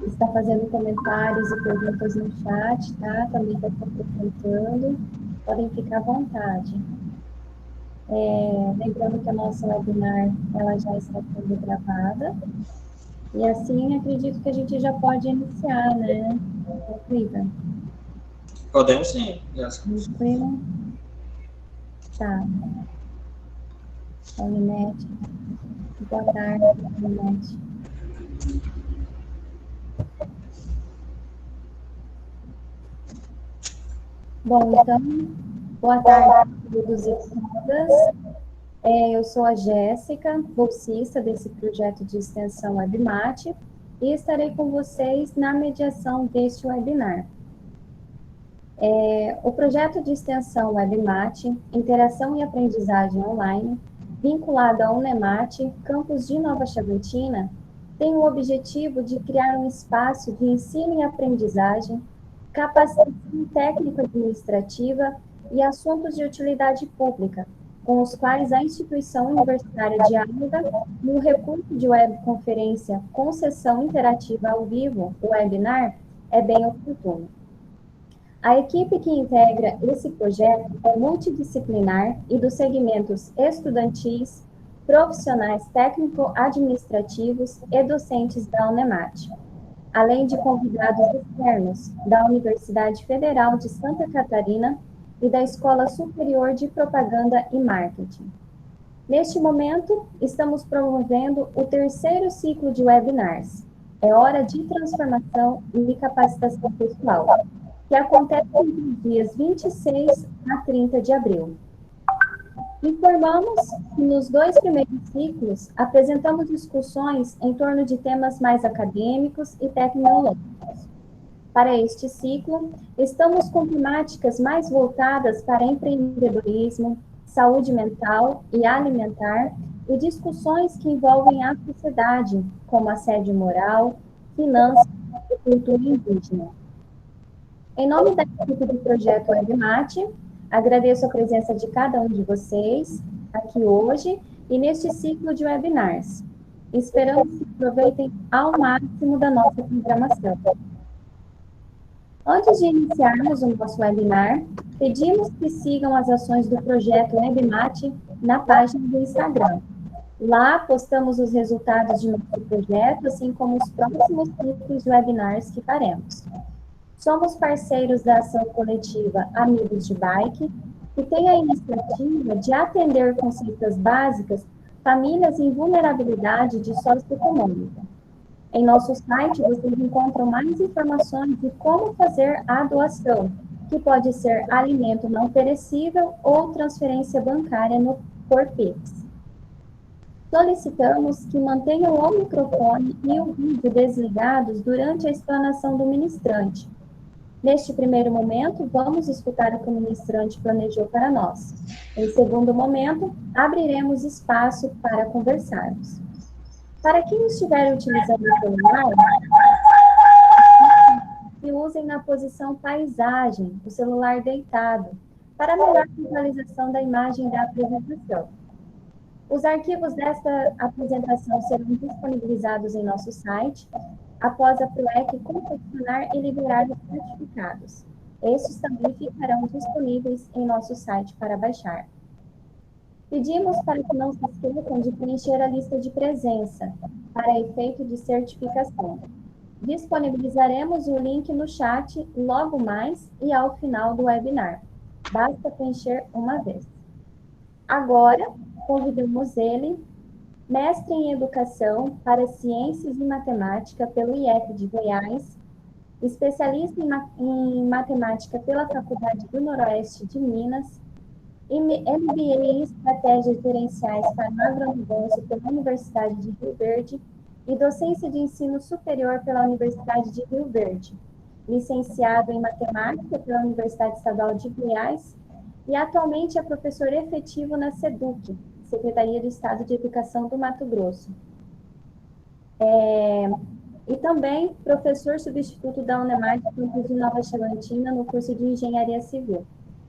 Está fazendo comentários e perguntas no chat, tá? Também está se apresentando. Podem ficar à vontade. Lembrando que a nossa webinar, ela já está sendo gravada. E assim, acredito que a gente já pode iniciar, né? Cliva? Podemos sim, Tranquilo? Tá. Paulinete. Boa tarde, Paulinete. Bom, então, boa tarde a todos e todas. Eu sou a Jéssica, bolsista desse projeto de extensão WebMate, e estarei com vocês na mediação deste webinar. O projeto de extensão WebMate, Interação e Aprendizagem Online, vinculado à Unemate, campus de Nova Chavantina, tem o objetivo de criar um espaço de ensino e aprendizagem, capacitação técnico-administrativa e assuntos de utilidade pública, com os quais a instituição universitária dialoga no recurso de webconferência com sessão interativa ao vivo, o webinar, é bem oportuno. A equipe que integra esse projeto é multidisciplinar e dos segmentos estudantis, profissionais técnico-administrativos e docentes da Unemate, além de convidados externos da Universidade Federal de Santa Catarina e da Escola Superior de Propaganda e Marketing. Neste momento, estamos promovendo o terceiro ciclo de webinars. É hora de transformação e capacitação pessoal, que acontece entre os dias 26 a 30 de abril. Informamos que nos 2 primeiros ciclos apresentamos discussões em torno de temas mais acadêmicos e tecnológicos. Para este ciclo, estamos com temáticas mais voltadas para empreendedorismo, saúde mental e alimentar e discussões que envolvem a sociedade, como assédio moral, finanças e cultura indígena. Em nome da equipe do projeto WebMate, agradeço a presença de cada um de vocês aqui hoje e neste ciclo de webinars. Esperamos que aproveitem ao máximo da nossa programação. Antes de iniciarmos o nosso webinar, pedimos que sigam as ações do projeto WebMate na página do Instagram. Lá postamos os resultados de nosso projeto, assim como os próximos ciclos de webinars que faremos. Somos parceiros da ação coletiva Amigos de Bike, que tem a iniciativa de atender com cestas básicas famílias em vulnerabilidade de socioeconômica. Em nosso site, vocês encontram mais informações de como fazer a doação, que pode ser alimento não perecível ou transferência bancária por Pix. Solicitamos que mantenham o microfone e o vídeo desligados durante a explanação do ministrante. Neste primeiro momento, vamos escutar o que o ministrante planejou para nós. Em segundo momento, abriremos espaço para conversarmos. Para quem estiver utilizando o celular, que usem na posição paisagem, o celular deitado, para melhor visualização da imagem da apresentação. Os arquivos desta apresentação serão disponibilizados em nosso site, após a PROEC confeccionar e liberar os certificados. Estes também ficarão disponíveis em nosso site para baixar. Pedimos para que não se esqueçam de preencher a lista de presença, para efeito de certificação. Disponibilizaremos o link no chat logo mais e ao final do webinar. Basta preencher uma vez. Agora, convidamos ele, mestre em Educação para Ciências e Matemática pelo IF de Goiás, especialista em Matemática pela Faculdade do Noroeste de Minas, MBA em Estratégias Gerenciais para o Agronegócio pela Universidade de Rio Verde e Docência de Ensino Superior pela Universidade de Rio Verde, licenciado em Matemática pela Universidade Estadual de Goiás e atualmente é professor efetivo na SEDUC, Secretaria do Estado de Educação do Mato Grosso. E também professor substituto da Unemate, campus de Nova Chavantina, no curso de Engenharia Civil.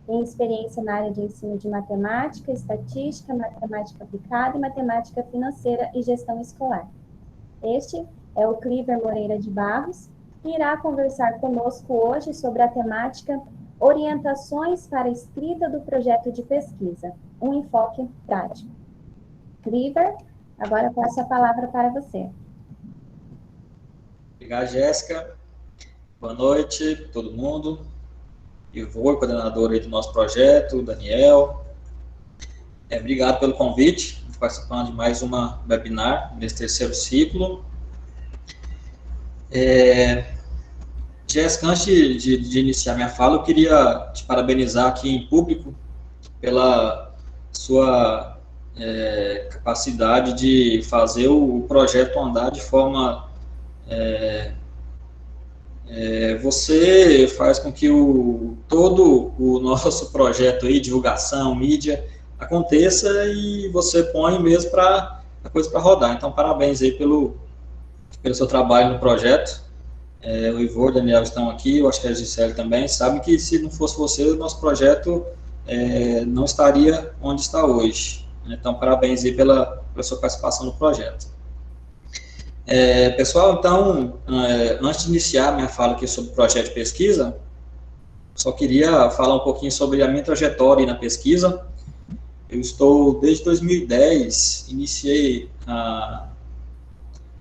Tem experiência na área de ensino de matemática, estatística, matemática aplicada e matemática financeira e gestão escolar. Este é o Cliver Moreira de Barros, que irá conversar conosco hoje sobre a temática Orientações para a escrita do projeto de pesquisa, um enfoque prático. Cliver, agora eu passo a palavra para você. Obrigado, Jéssica. Boa noite, todo mundo. Ivor, coordenador aí do nosso projeto, Daniel. Obrigado pelo convite, participando de mais uma webinar nesse terceiro ciclo. Jéssica, antes de iniciar minha fala, eu queria te parabenizar aqui em público pela sua capacidade de fazer o projeto andar de forma... você faz com que todo o nosso projeto aí, divulgação, mídia, aconteça e você põe mesmo a coisa para rodar. Então, parabéns aí pelo seu trabalho no projeto. O Ivor e o Daniel estão aqui, eu acho que a Gisele também, sabem que se não fosse você, o nosso projeto não estaria onde está hoje. Então, parabéns aí pela sua participação no projeto. Pessoal, então, antes de iniciar minha fala aqui sobre o projeto de pesquisa, só queria falar um pouquinho sobre a minha trajetória na pesquisa. Eu estou, desde 2010, iniciei a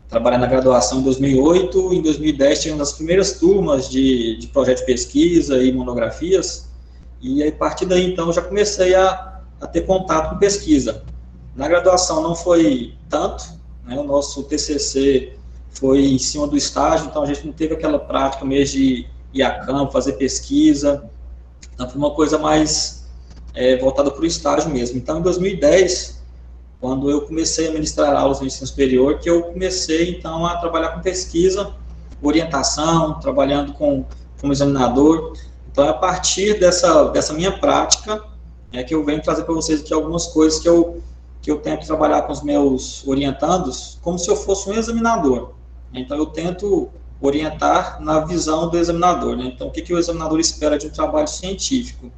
trabalhar na graduação em 2008, em 2010 tivemos as primeiras turmas de projeto de pesquisa e monografias, e aí, a partir daí, então, já comecei a ter contato com pesquisa. Na graduação não foi tanto, né, o nosso TCC foi em cima do estágio, então a gente não teve aquela prática mesmo de ir a campo, fazer pesquisa, então foi uma coisa mais voltada para o estágio mesmo. Então, em 2010, quando eu comecei a ministrar aulas no ensino superior, que eu comecei, então, a trabalhar com pesquisa, orientação, trabalhando como examinador. Então, é a partir dessa minha prática, que eu venho trazer para vocês aqui algumas coisas que eu tento trabalhar com os meus orientandos, como se eu fosse um examinador. Então, eu tento orientar na visão do examinador, né? Então, o que o examinador espera de um trabalho científico?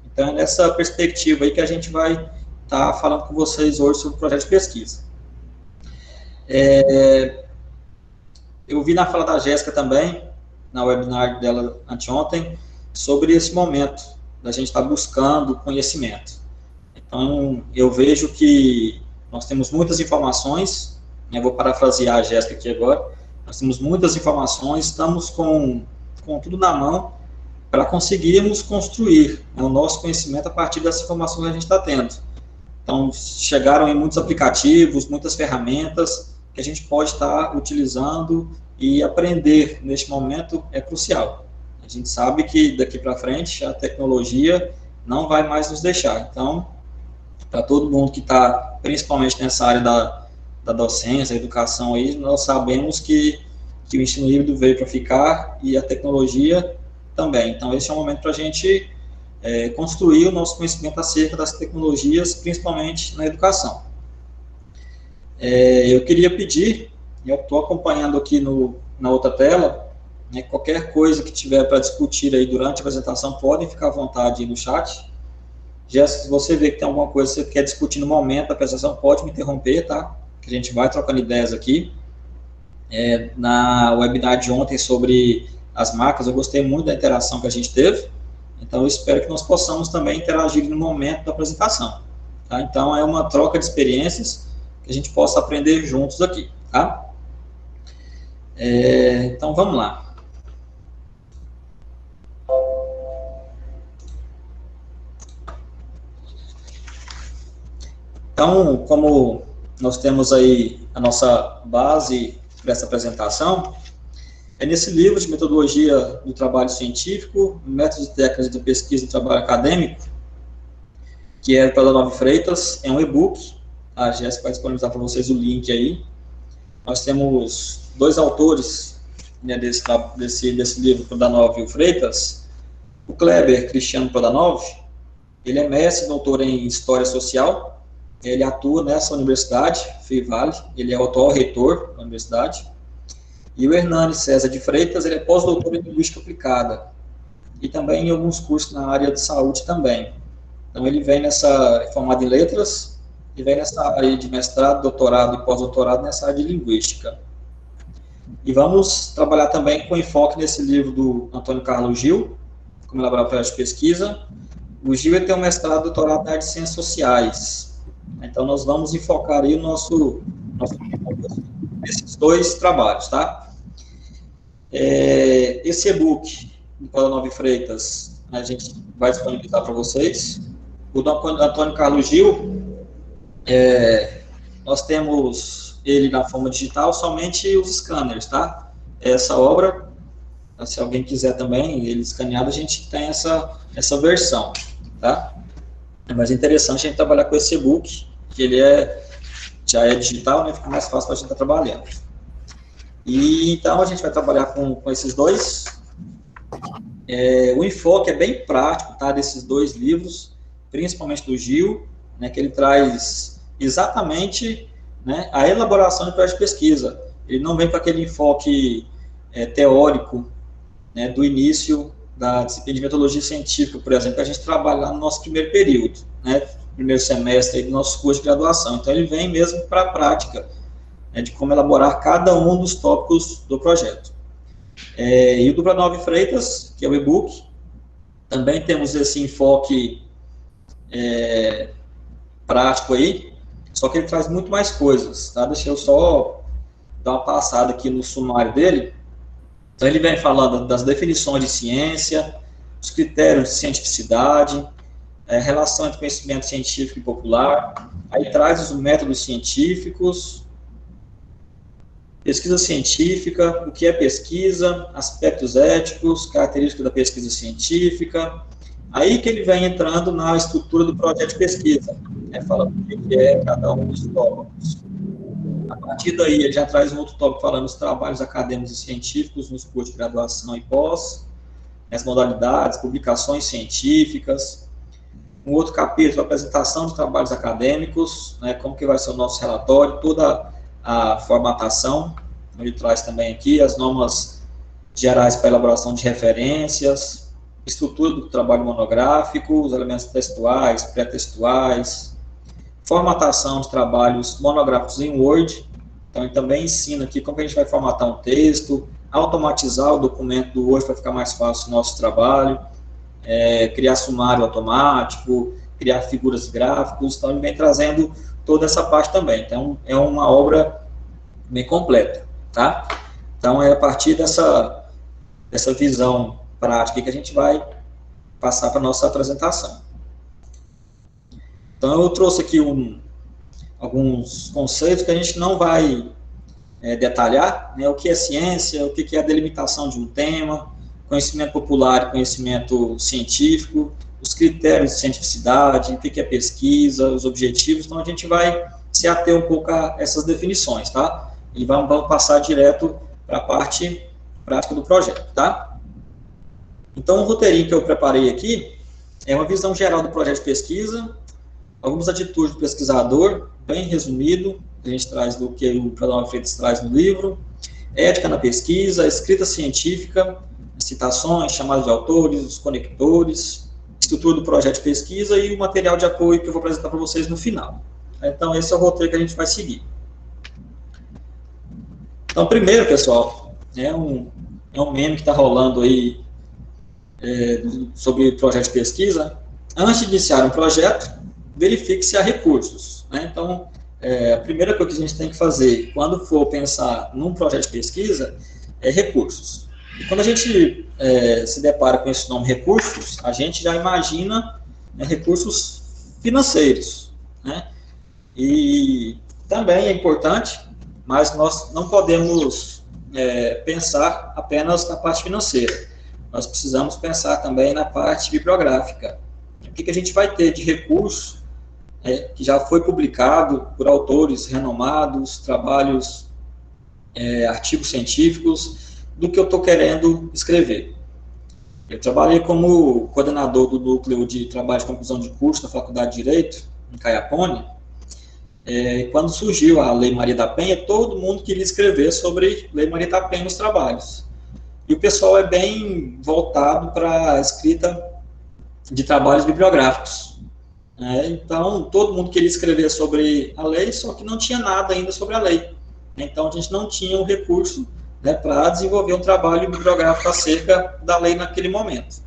Então, é nessa perspectiva aí que a gente vai estar falando com vocês hoje sobre o projeto de pesquisa. Eu vi na fala da Jéssica também, na webinar dela anteontem, sobre esse momento da gente estar buscando conhecimento. Então, eu vejo que nós temos muitas informações, eu vou parafrasear a Jéssica aqui agora, nós temos muitas informações, estamos com tudo na mão para conseguirmos construir o nosso conhecimento a partir dessas informações que a gente está tendo. Então, chegaram em muitos aplicativos, muitas ferramentas que a gente pode estar utilizando e aprender neste momento é crucial. A gente sabe que daqui para frente a tecnologia não vai mais nos deixar. Então, para todo mundo que está, principalmente nessa área da docência, educação aí, nós sabemos que o ensino híbrido veio para ficar e a tecnologia também. Então, esse é o momento para a gente construir o nosso conhecimento acerca das tecnologias, principalmente na educação. Eu queria pedir, eu estou acompanhando aqui na outra tela, né, qualquer coisa que tiver para discutir aí durante a apresentação, podem ficar à vontade aí no chat. Jéssica, se você vê que tem alguma coisa que você quer discutir no momento da apresentação, pode me interromper, tá? Que a gente vai trocando ideias aqui. Na webinar de ontem sobre as marcas, eu gostei muito da interação que a gente teve, então eu espero que nós possamos também interagir no momento da apresentação, tá? Então, é uma troca de experiências que a gente possa aprender juntos aqui, tá? Então, vamos lá. Então, como nós temos aí a nossa base para essa apresentação, é nesse livro de metodologia do trabalho científico, métodos e técnicas de pesquisa do trabalho acadêmico, que é pela Nove Freitas, é um e-book, a Jéssica vai disponibilizar para vocês o link aí. Nós temos dois autores, né, desse livro, Prodanov e o Freitas. O Kleber Cristiano Prodanov, ele é mestre e doutor em História Social, ele atua nessa universidade, Fevale, ele é o atual reitor da universidade. E o Hernani César de Freitas, ele é pós-doutor em Linguística Aplicada, e também em alguns cursos na área de saúde também. Então, ele vem formado em letras, e vem nessa área de mestrado, doutorado e pós-doutorado nessa área de linguística. E vamos trabalhar também com enfoque nesse livro do Antônio Carlos Gil, Como Elaborar Projeto de Pesquisa. O Gil tem um mestrado e doutorado na área de Ciências Sociais. Então, nós vamos enfocar aí o nosso nesses dois trabalhos, tá? Esse e-book do Paulo Nove Freitas, a gente vai disponibilizar para vocês. O do Antônio Carlos Gil, nós temos ele na forma digital, somente os scanners, tá? Essa obra, se alguém quiser também, ele escaneado, a gente tem essa versão, tá? Mas é interessante a gente trabalhar com esse e-book, que ele já é digital, né? Fica mais fácil para a gente estar trabalhando. E então a gente vai trabalhar com esses dois. O enfoque é bem prático, tá? Desses dois livros, principalmente do Gil, né? Que ele traz exatamente, né, a elaboração de projeto de pesquisa. Ele não vem com aquele enfoque teórico, né, do início da disciplina de metodologia científica, por exemplo, que a gente trabalha lá no nosso primeiro período, né, primeiro semestre aí do nosso curso de graduação. Então, ele vem mesmo para a prática, né, de como elaborar cada um dos tópicos do projeto. E o do Nove Freitas, que é o e-book, também temos esse enfoque prático aí, só que ele traz muito mais coisas, tá? Deixa eu só dar uma passada aqui no sumário dele. Então, ele vem falando das definições de ciência, os critérios de cientificidade, relação entre conhecimento científico e popular, aí traz os métodos científicos, pesquisa científica, o que é pesquisa, aspectos éticos, características da pesquisa científica. Aí que ele vem entrando na estrutura do projeto de pesquisa, né, falando o que é cada um dos tópicos. A partir daí, ele já traz um outro tópico falando dos trabalhos acadêmicos e científicos nos cursos de graduação e pós, as modalidades, publicações científicas. Um outro capítulo, apresentação de trabalhos acadêmicos, né, como que vai ser o nosso relatório, toda a formatação. Ele traz também aqui as normas gerais para elaboração de referências, estrutura do trabalho monográfico, os elementos textuais, pré-textuais, formatação de trabalhos monográficos em Word. Então, ele também ensina aqui como a gente vai formatar um texto, automatizar o documento do Word para ficar mais fácil o nosso trabalho, criar sumário automático, criar figuras gráficas. Então, ele vem trazendo toda essa parte também. Então, é uma obra bem completa, tá? Então, é a partir dessa visão prática que a gente vai passar para a nossa apresentação. Então, eu trouxe aqui alguns conceitos que a gente não vai detalhar, né, o que é ciência, o que é a delimitação de um tema, conhecimento popular e conhecimento científico, os critérios de cientificidade, o que é pesquisa, os objetivos. Então, a gente vai se ater um pouco a essas definições, tá? E vamos passar direto para a parte prática do projeto, tá? Então, o roteirinho que eu preparei aqui é uma visão geral do projeto de pesquisa, algumas atitudes do pesquisador, bem resumido, a gente traz do que o Nove Freitas traz no livro, ética na pesquisa, escrita científica, citações, chamadas de autores, os conectores, estrutura do projeto de pesquisa e o material de apoio que eu vou apresentar para vocês no final. Então, esse é o roteiro que a gente vai seguir. Então, primeiro, pessoal, é um meme que está rolando aí sobre projeto de pesquisa. Antes de iniciar um projeto, verifique se há recursos, né? Então, a primeira coisa que a gente tem que fazer quando for pensar num projeto de pesquisa é recursos. E quando a gente se depara com esse nome recursos, a gente já imagina, né, recursos financeiros, né? E também é importante, mas nós não podemos pensar apenas na parte financeira. Nós precisamos pensar também na parte bibliográfica. O que a gente vai ter de recurso que já foi publicado por autores renomados, trabalhos, artigos científicos, do que eu estou querendo escrever. Eu trabalhei como coordenador do núcleo de trabalho de conclusão de curso da Faculdade de Direito, em Caiapone. Quando surgiu a Lei Maria da Penha, todo mundo queria escrever sobre Lei Maria da Penha nos trabalhos. E o pessoal é bem voltado para a escrita de trabalhos bibliográficos. Então, todo mundo queria escrever sobre a lei, só que não tinha nada ainda sobre a lei. Então, a gente não tinha o recurso né, para desenvolver um trabalho bibliográfico acerca da lei naquele momento.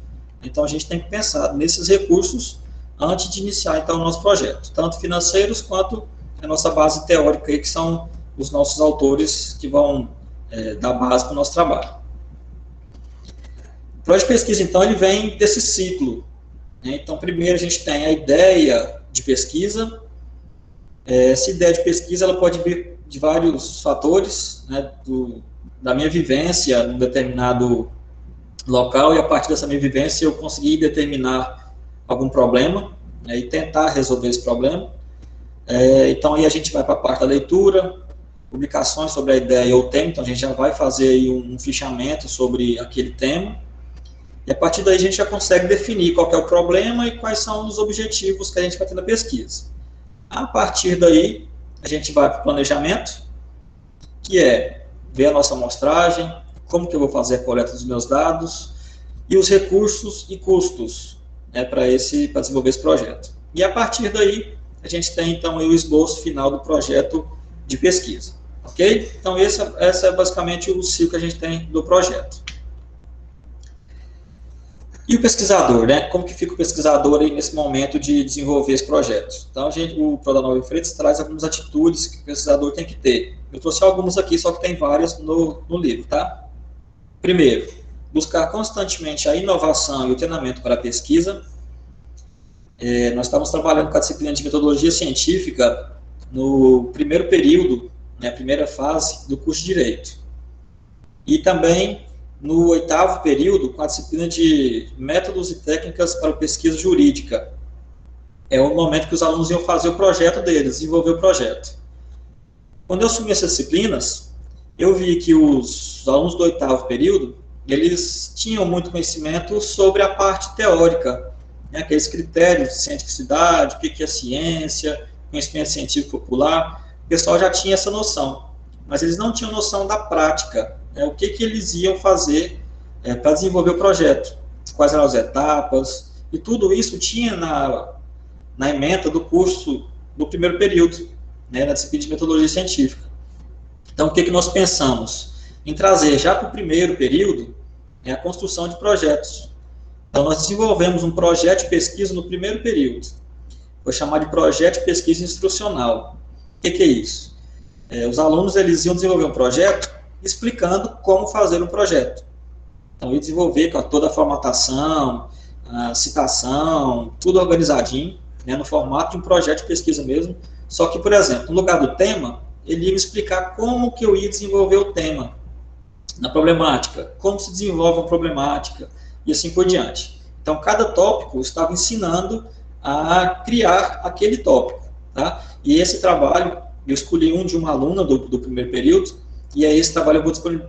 Então, a gente tem que pensar nesses recursos antes de iniciar, então, o nosso projeto, tanto financeiros quanto a nossa base teórica, aí, que são os nossos autores que vão dar base para o nosso trabalho. O projeto de pesquisa, então, ele vem desse ciclo, né? Então, primeiro a gente tem a ideia de pesquisa. Essa ideia de pesquisa ela pode vir de vários fatores, né, da minha vivência em um determinado local, e a partir dessa minha vivência eu consegui determinar algum problema, né, e tentar resolver esse problema. Então, aí a gente vai para a parte da leitura, publicações sobre a ideia ou tema, então a gente já vai fazer aí um fichamento sobre aquele tema, e a partir daí a gente já consegue definir qual que é o problema e quais são os objetivos que a gente vai ter na pesquisa. A partir daí, a gente vai para o planejamento, que é ver a nossa amostragem, como que eu vou fazer a coleta dos meus dados, e os recursos e custos, né, para desenvolver esse projeto. E a partir daí, a gente tem, então, o esboço final do projeto de pesquisa. Ok? Então, esse é basicamente o ciclo que a gente tem do projeto. E o pesquisador, né? Como que fica o pesquisador aí nesse momento de desenvolver esse projeto? Então, o Prodanovo e Freitas traz algumas atitudes que o pesquisador tem que ter. Eu trouxe algumas aqui, só que tem várias no livro, tá? Primeiro, buscar constantemente a inovação e o treinamento para a pesquisa. Nós estamos trabalhando com a disciplina de metodologia científica no primeiro período, né, primeira fase do curso de Direito. E também no 8º período, com a disciplina de métodos e técnicas para pesquisa jurídica. É o momento que os alunos iam fazer o projeto deles, desenvolver o projeto. Quando eu assumi essas disciplinas, eu vi que os alunos do 8º período, eles tinham muito conhecimento sobre a parte teórica, né, aqueles critérios de cientificidade, o que é ciência, conhecimento científico popular. O pessoal já tinha essa noção, mas eles não tinham noção da prática. O que eles iam fazer para desenvolver o projeto, quais eram as etapas, e tudo isso tinha na ementa do curso do primeiro período, né, na disciplina de metodologia científica. Então, o que nós pensamos? Em trazer já para o primeiro período a construção de projetos. Então, nós desenvolvemos um projeto de pesquisa no primeiro período, foi chamado de projeto de pesquisa instrucional. O que é isso? Os alunos eles iam desenvolver um projeto explicando como fazer um projeto. Então, ia desenvolver com toda a formatação, a citação, tudo organizadinho, né, no formato de um projeto de pesquisa mesmo. Só que, por exemplo, no lugar do tema, ele ia me explicar como que eu ia desenvolver o tema na problemática, como se desenvolve uma problemática, e assim por diante. Então, cada tópico estava ensinando a criar aquele tópico, tá? E esse trabalho, eu escolhi um de uma aluna do primeiro período, e é esse trabalho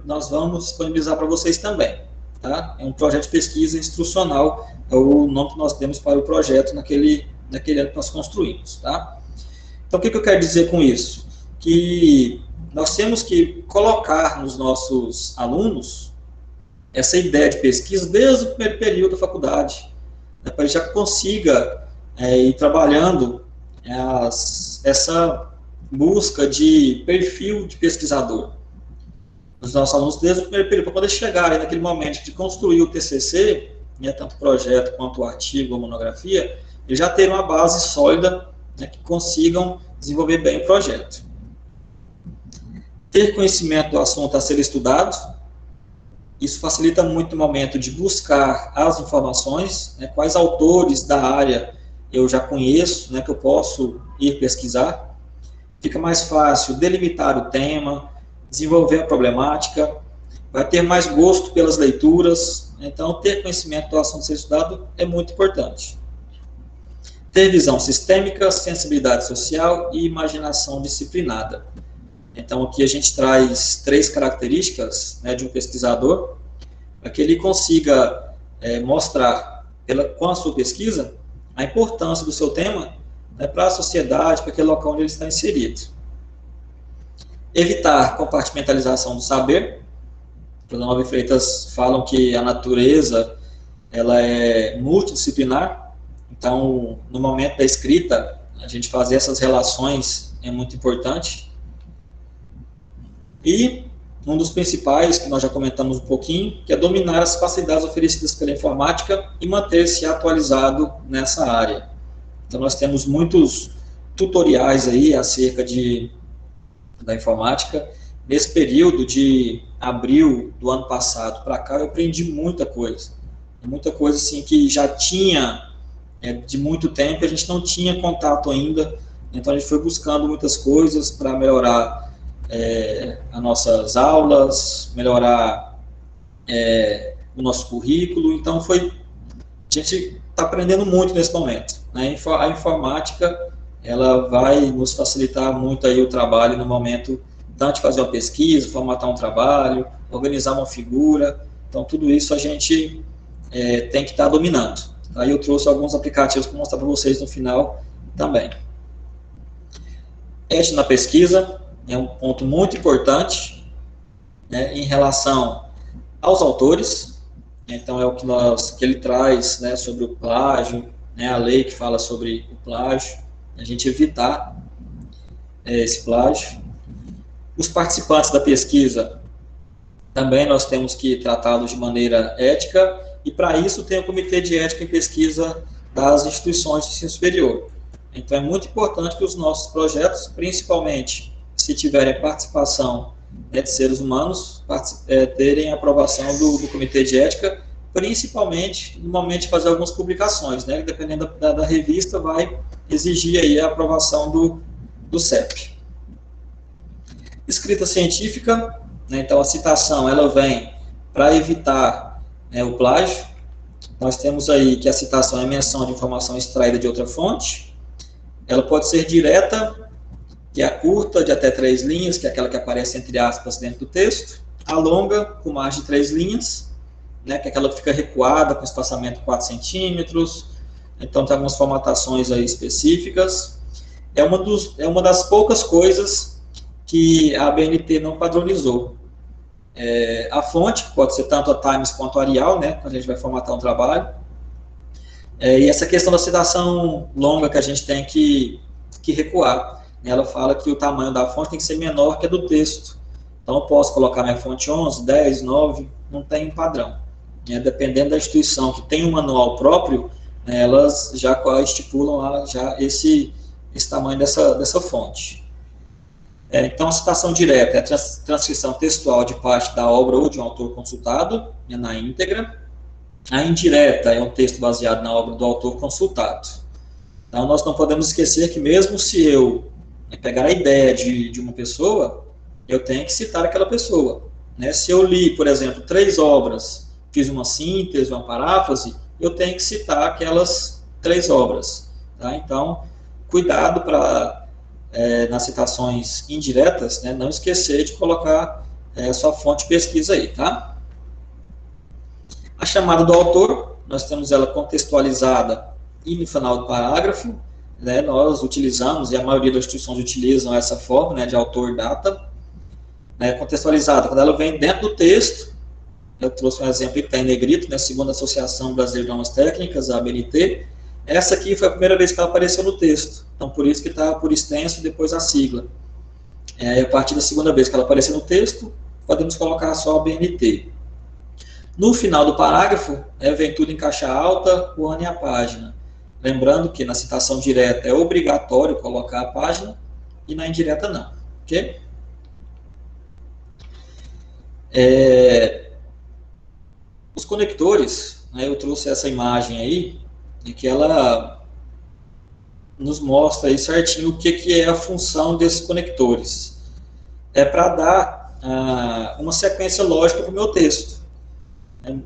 nós vamos disponibilizar para vocês também, tá? É um projeto de pesquisa instrucional, é o nome que nós temos para o projeto naquele ano que nós construímos, tá? Então, o que eu quero dizer com isso? Que nós temos que colocar nos nossos alunos essa ideia de pesquisa desde o primeiro período da faculdade, né, para que já consiga ir trabalhando essa busca de perfil de pesquisador. Os nossos alunos desde o primeiro período, para poder chegar naquele momento de construir o TCC, né, tanto o projeto quanto o artigo ou monografia, eles já terem uma base sólida, né, que consigam desenvolver bem o projeto. Ter conhecimento do assunto a ser estudado, isso facilita muito o momento de buscar as informações, né, quais autores da área eu já conheço, né, que eu posso ir pesquisar. Fica mais fácil delimitar o tema, desenvolver a problemática, vai ter mais gosto pelas leituras. Então, ter conhecimento do assunto a ser estudado é muito importante. Ter visão sistêmica, sensibilidade social e imaginação disciplinada. Então, aqui a gente traz 3 características, né, de um pesquisador, para que ele consiga mostrar, com a sua pesquisa, a importância do seu tema, né, para a sociedade, para aquele local onde ele está inserido. Evitar compartimentalização do saber. Prodanovo e Freitas falam que a natureza ela é multidisciplinar, então, no momento da escrita, a gente fazer essas relações é muito importante. E Um dos principais, que nós já comentamos um pouquinho, que é dominar as facilidades oferecidas pela informática e manter-se atualizado nessa área. Então, nós temos muitos tutoriais aí acerca da informática. Nesse período de abril do ano passado para cá, eu aprendi muita coisa assim que já tinha de muito tempo, a gente não tinha contato ainda, então a gente foi buscando muitas coisas para melhorar as nossas aulas, melhorar o nosso currículo, então a gente está aprendendo muito nesse momento, né? A informática, ela vai nos facilitar muito aí o trabalho no momento, tanto de fazer uma pesquisa, formatar um trabalho, organizar uma figura, então tudo isso a gente tem que estar dominando. Aí eu trouxe alguns aplicativos para mostrar para vocês no final também. Ética na pesquisa é um ponto muito importante, né, em relação aos autores. Então é o que ele traz, né, sobre o plágio, né, a lei que fala sobre o plágio, a gente evitar esse plágio. Os participantes da pesquisa também nós temos que tratá-los de maneira ética, e para isso tem o Comitê de Ética em Pesquisa das instituições de ensino superior. Então é muito importante que os nossos projetos, principalmente se tiverem participação de seres humanos, terem a aprovação do Comitê de Ética, principalmente no momento de fazer algumas publicações, né? Dependendo da revista, vai exigir aí a aprovação do CEP. Escrita científica, né? Então a citação ela vem para evitar o plágio. Nós temos aí que a citação é menção de informação extraída de outra fonte. Ela pode ser direta, que é a curta, de até 3 linhas, que é aquela que aparece entre aspas dentro do texto. A longa, com mais de 3 linhas, né, que é aquela que fica recuada, com espaçamento de 4 centímetros. Então, tem algumas formatações aí específicas. É uma das poucas coisas que a ABNT não padronizou. A fonte, pode ser tanto a Times quanto a Arial, né, quando a gente vai formatar um trabalho. E essa questão da citação longa que a gente tem que recuar. Ela fala que o tamanho da fonte tem que ser menor que a do texto. Então, eu posso colocar minha fonte 11, 10, 9, não tem um padrão. Dependendo da instituição que tem um manual próprio, elas já estipulam lá já esse tamanho dessa fonte. Então, a citação direta é a transcrição textual de parte da obra ou de um autor consultado, na íntegra. A indireta é um texto baseado na obra do autor consultado. Então, nós não podemos esquecer que mesmo se eu pegar a ideia de uma pessoa, eu tenho que citar aquela pessoa. Se eu li, por exemplo, 3 obras, fiz uma síntese, uma paráfrase, eu tenho que citar aquelas 3 obras. Tá? Então, cuidado para... nas citações indiretas, não esquecer de colocar sua fonte de pesquisa aí, tá? A chamada do autor, nós temos ela contextualizada e no final do parágrafo, nós utilizamos, e a maioria das instituições utilizam essa forma, de autor-data, contextualizada, quando ela vem dentro do texto. Eu trouxe um exemplo que está em negrito, segundo a Associação Brasileira de Normas Técnicas, a ABNT. Essa aqui foi a primeira vez que ela apareceu no texto, então por isso que está por extenso e depois a sigla. A partir da segunda vez que ela aparecer no texto, podemos colocar só a ABNT. No final do parágrafo, vem tudo em caixa alta, o ano e a página. Lembrando que na citação direta é obrigatório colocar a página e na indireta não. Ok? Os conectores, eu trouxe essa imagem aí, e que ela nos mostra aí certinho o que é a função desses conectores. É para dar uma sequência lógica para o meu texto.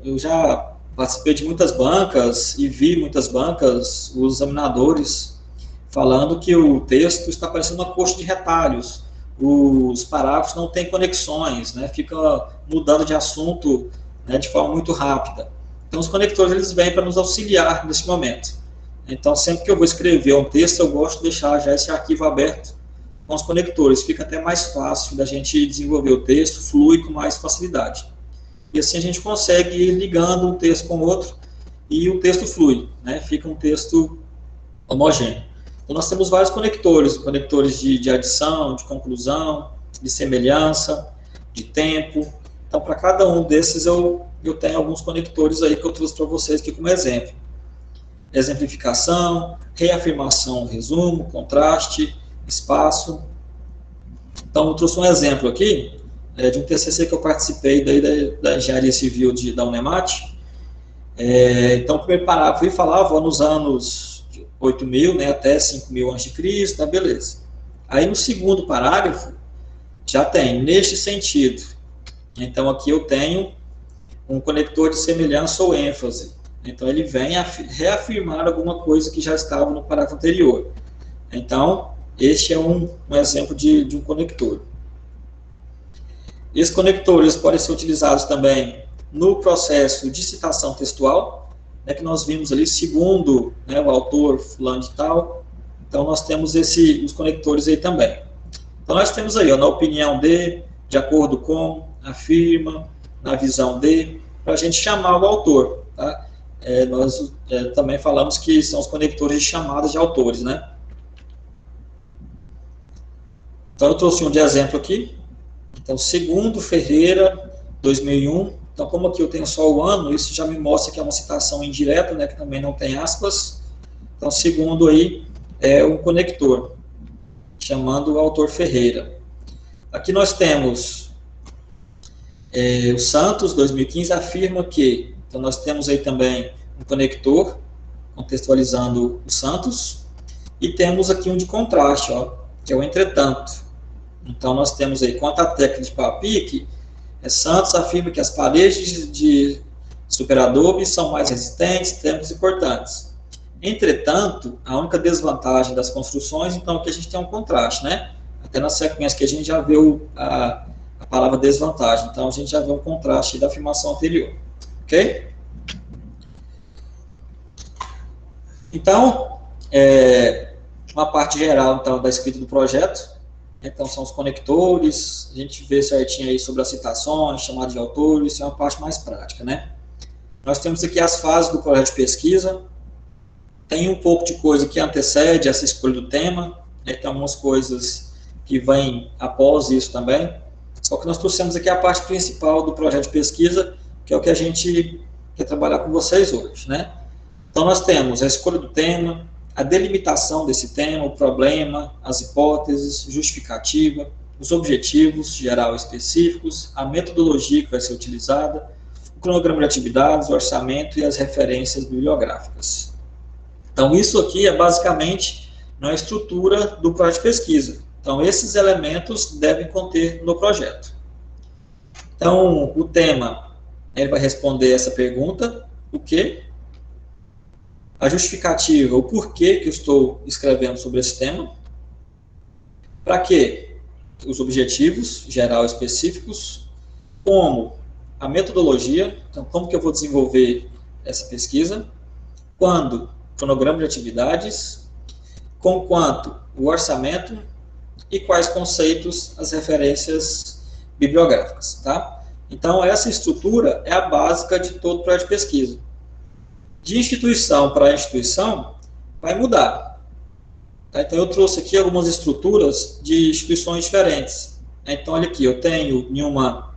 Eu já participei de muitas bancas e vi muitas bancas, os examinadores, falando que o texto está parecendo uma coxa de retalhos, os parágrafos não têm conexões, fica mudando de assunto de forma muito rápida. Então, os conectores eles vêm para nos auxiliar nesse momento. Então, sempre que eu vou escrever um texto, eu gosto de deixar já esse arquivo aberto com os conectores. Fica até mais fácil da gente desenvolver o texto, flui com mais facilidade. E assim a gente consegue ir ligando um texto com o outro e o texto flui, fica um texto homogêneo. Então, nós temos vários conectores de adição, de conclusão, de semelhança. de tempo. Então, para cada um desses, eu tenho alguns conectores aí que eu trouxe para vocês aqui como exemplo. Exemplificação, reafirmação, resumo, contraste, espaço. Então, eu trouxe um exemplo aqui de um TCC que eu participei daí da Engenharia Civil da Unemat. Então, primeiro parágrafo, fui falar, vou nos anos 8.000, né, até 5.000 a.C., tá, beleza. Aí, no segundo parágrafo, já tem, neste sentido. Então, aqui eu tenho um conector de semelhança ou ênfase. Então, ele vem reafirmar alguma coisa que já estava no parágrafo anterior. Então, este é um exemplo de um conector. Esses conectores podem ser utilizados também no processo de citação textual, né, que nós vimos ali, segundo, né, o autor fulano de tal. Então, nós temos os conectores aí também. Então, nós temos aí, ó, na opinião de acordo com, afirma, na visão para a gente chamar o autor, tá? Nós também falamos que são os conectores de chamadas de autores, né? Então, eu trouxe um de exemplo aqui. Então, segundo Ferreira, 2001. Então, como aqui eu tenho só o ano, isso já me mostra que é uma citação indireta, né, que também não tem aspas. Então, segundo aí é um conector, chamando o autor Ferreira. Aqui nós temos o Santos, 2015, afirma que. Então, nós temos aí também um conector, contextualizando o Santos, e temos aqui um de contraste, ó, que é o entretanto. Então, nós temos aí, quanto à técnica de pau-a-pique, Santos afirma que as paredes de superadobe são mais resistentes, térmicas e cortantes. Entretanto, a única desvantagem das construções, então, é que a gente tem um contraste, né? Até na sequência que a gente já viu a palavra desvantagem. Então, a gente já vê um contraste da afirmação anterior. Ok? Então, uma parte geral, então, da escrita do projeto. Então, são os conectores, a gente vê certinho aí sobre as citações, chamadas de autores, isso é uma parte mais prática, né? Nós temos aqui as fases do projeto de pesquisa, tem um pouco de coisa que antecede essa escolha do tema, né? Tem algumas coisas que vêm após isso também, só que nós trouxemos aqui a parte principal do projeto de pesquisa, que é o que a gente quer trabalhar com vocês hoje, né? Então, nós temos a escolha do tema, a delimitação desse tema, o problema, as hipóteses, justificativa, os objetivos geral e específicos, a metodologia que vai ser utilizada, o cronograma de atividades, o orçamento e as referências bibliográficas. Então, isso aqui é basicamente a estrutura do projeto de pesquisa. Então, esses elementos devem conter no projeto. Então, o tema, ele vai responder essa pergunta, o quê? A justificativa, o porquê que eu estou escrevendo sobre esse tema. Para quê? Os objetivos geral e específicos. Como? A metodologia, então como que eu vou desenvolver essa pesquisa. Quando? Cronograma de atividades. Com quanto? O orçamento. E quais conceitos as referências bibliográficas, tá? Então, essa estrutura é a básica de todo projeto de pesquisa. De instituição para instituição, vai mudar. Tá? Então, eu trouxe aqui algumas estruturas de instituições diferentes. Então, olha aqui, eu tenho em uma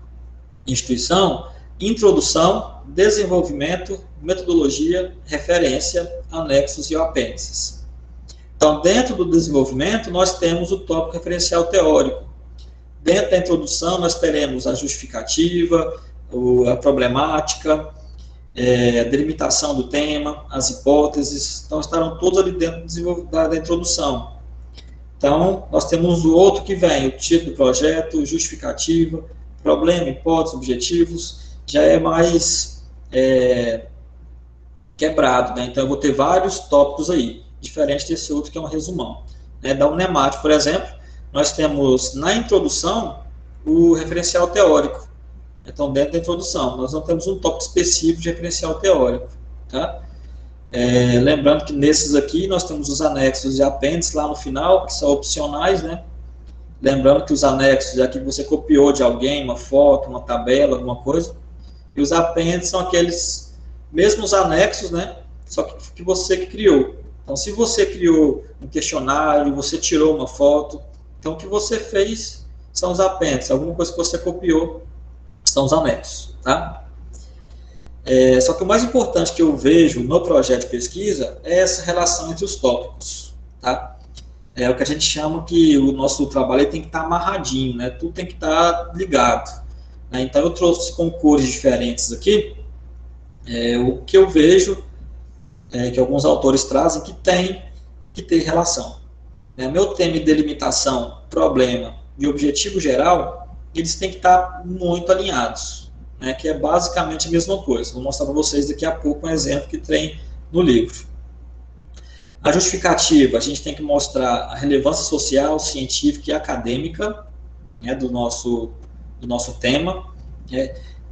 instituição, introdução, desenvolvimento, metodologia, referência, anexos e apêndices. Então, dentro do desenvolvimento, nós temos o tópico referencial teórico. Dentro da introdução, nós teremos a justificativa, a problemática, a delimitação do tema, as hipóteses, então estarão todos ali dentro da introdução. Então, nós temos o outro que vem, o título do projeto, justificativa, problema, hipótese, objetivos, já é mais quebrado, né? Então, eu vou ter vários tópicos aí, diferente desse outro que é um resumão. Da Unemat, por exemplo, nós temos na introdução o referencial teórico. Então, dentro da introdução, nós não temos um tópico específico de referencial teórico, tá? Lembrando que nesses aqui nós temos os anexos e apêndices lá no final, que são opcionais, né? Lembrando que os anexos é aquilo que você copiou de alguém, uma foto, uma tabela, alguma coisa, e os apêndices são aqueles mesmos anexos, né? Só que você que criou. Então, se você criou um questionário, você tirou uma foto, então o que você fez são os apêndices. Alguma coisa que você copiou são os anexos, tá? Só que o mais importante que eu vejo no projeto de pesquisa é essa relação entre os tópicos, tá? É o que a gente chama que o nosso trabalho tem que estar amarradinho, né? Tudo tem que estar ligado, né? Então, eu trouxe com cores diferentes aqui, o que eu vejo que alguns autores trazem que tem que ter relação. Meu tema de delimitação, problema e objetivo geral, eles têm que estar muito alinhados, né? Que é basicamente a mesma coisa. Vou mostrar para vocês daqui a pouco um exemplo que tem no livro. A justificativa, a gente tem que mostrar a relevância social, científica e acadêmica, né, do nosso tema.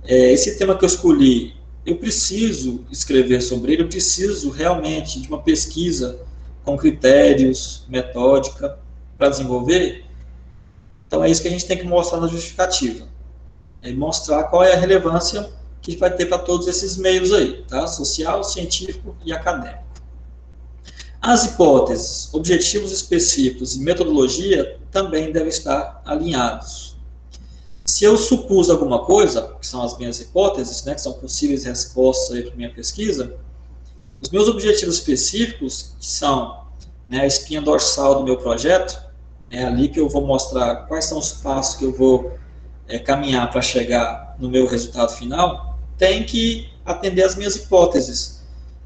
Esse tema que eu escolhi, eu preciso escrever sobre ele, eu preciso realmente de uma pesquisa com critérios, metódica, para desenvolver. Então, é isso que a gente tem que mostrar na justificativa. Mostrar qual é a relevância que vai ter para todos esses meios aí, tá? Social, científico e acadêmico. As hipóteses, objetivos específicos e metodologia também devem estar alinhados. Se eu supus alguma coisa, que são as minhas hipóteses, né, que são possíveis respostas para a minha pesquisa, os meus objetivos específicos, que são, né, a espinha dorsal do meu projeto, é ali que eu vou mostrar quais são os passos que eu vou caminhar para chegar no meu resultado final, tem que atender às minhas hipóteses.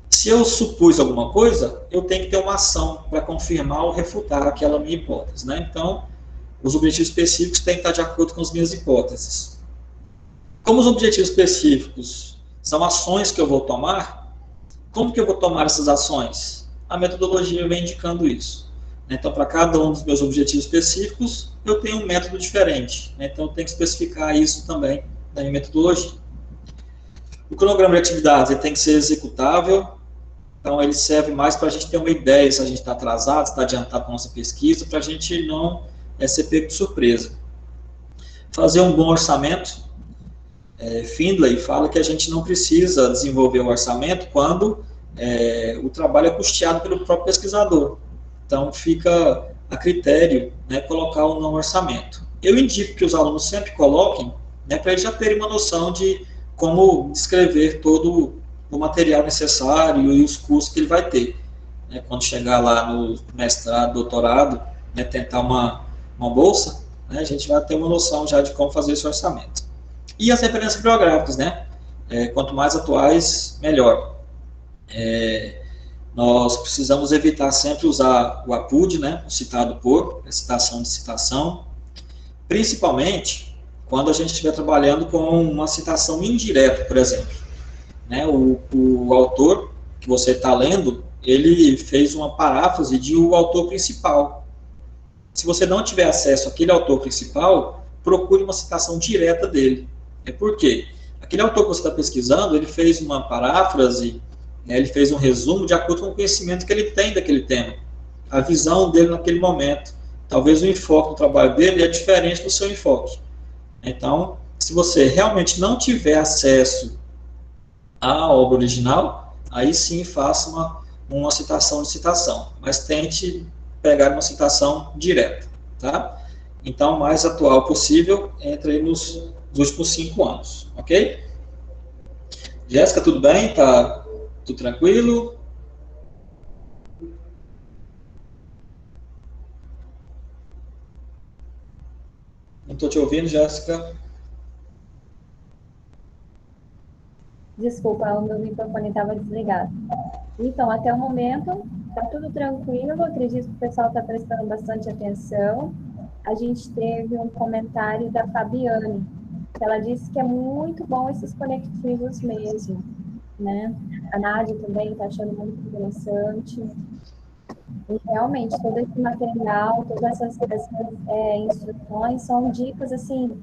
Se eu supus alguma coisa, eu tenho que ter uma ação para confirmar ou refutar aquela minha hipótese, né? Então, os objetivos específicos têm que estar de acordo com as minhas hipóteses. Como os objetivos específicos são ações que eu vou tomar, como que eu vou tomar essas ações? A metodologia vem indicando isso. Então, para cada um dos meus objetivos específicos, eu tenho um método diferente. Então, eu tenho que especificar isso também na minha metodologia. O cronograma de atividades ele tem que ser executável. Então, ele serve mais para a gente ter uma ideia se a gente está atrasado, se está adiantado com a nossa pesquisa, para a gente não ser pego de surpresa. Fazer um bom orçamento. Findlay fala que a gente não precisa desenvolver o orçamento quando o trabalho é custeado pelo próprio pesquisador. Então, fica a critério, né, colocar ou não orçamento. Eu indico que os alunos sempre coloquem, né, para eles já terem uma noção de como descrever todo o material necessário e os custos que ele vai ter. Né, quando chegar lá no mestrado, doutorado, né, tentar uma bolsa, né, a gente vai ter uma noção já de como fazer esse orçamento. E as referências bibliográficas, né? Quanto mais atuais, melhor. Nós precisamos evitar sempre usar o APUD, né, o citado por, a citação de citação, principalmente quando a gente estiver trabalhando com uma citação indireta, por exemplo. Né, o autor que você está lendo, ele fez uma paráfrase de o autor principal. Se você não tiver acesso àquele autor principal, procure uma citação direta dele. Por quê? Aquele autor que você está pesquisando, ele fez uma paráfrase, ele fez um resumo de acordo com o conhecimento que ele tem daquele tema, a visão dele naquele momento. Talvez o enfoque do trabalho dele é diferente do seu enfoque. Então, se você realmente não tiver acesso à obra original, aí sim faça uma citação de citação, mas tente pegar uma citação direta, tá? Então, o mais atual possível, entre aí nos últimos 5 anos, ok? Jéssica, tudo bem? Tá tudo tranquilo? Não estou te ouvindo, Jéssica. Desculpa, o meu microfone estava desligado. Então, até o momento, está tudo tranquilo. Acredito que o pessoal está prestando bastante atenção. A gente teve um comentário da Fabiane, que ela disse que é muito bom esses conectivos mesmo, né? A Nádia também está achando muito interessante. E realmente, todo esse material, todas essas instruções são dicas, assim,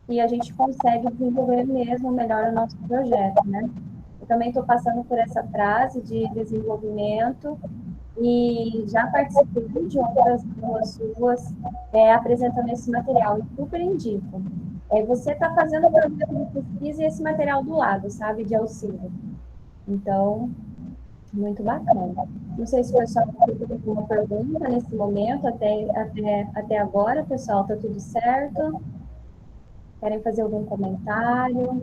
que a gente consegue desenvolver mesmo melhor o nosso projeto, né? Eu também estou passando por essa fase de desenvolvimento e já participei de outras aulas suas apresentando esse material, e super indico. Você está fazendo o projeto de pesquisa e esse material do lado, sabe, de auxílio. Então, muito bacana. Não sei se o pessoal tem alguma pergunta nesse momento, até agora, pessoal, está tudo certo? Querem fazer algum comentário?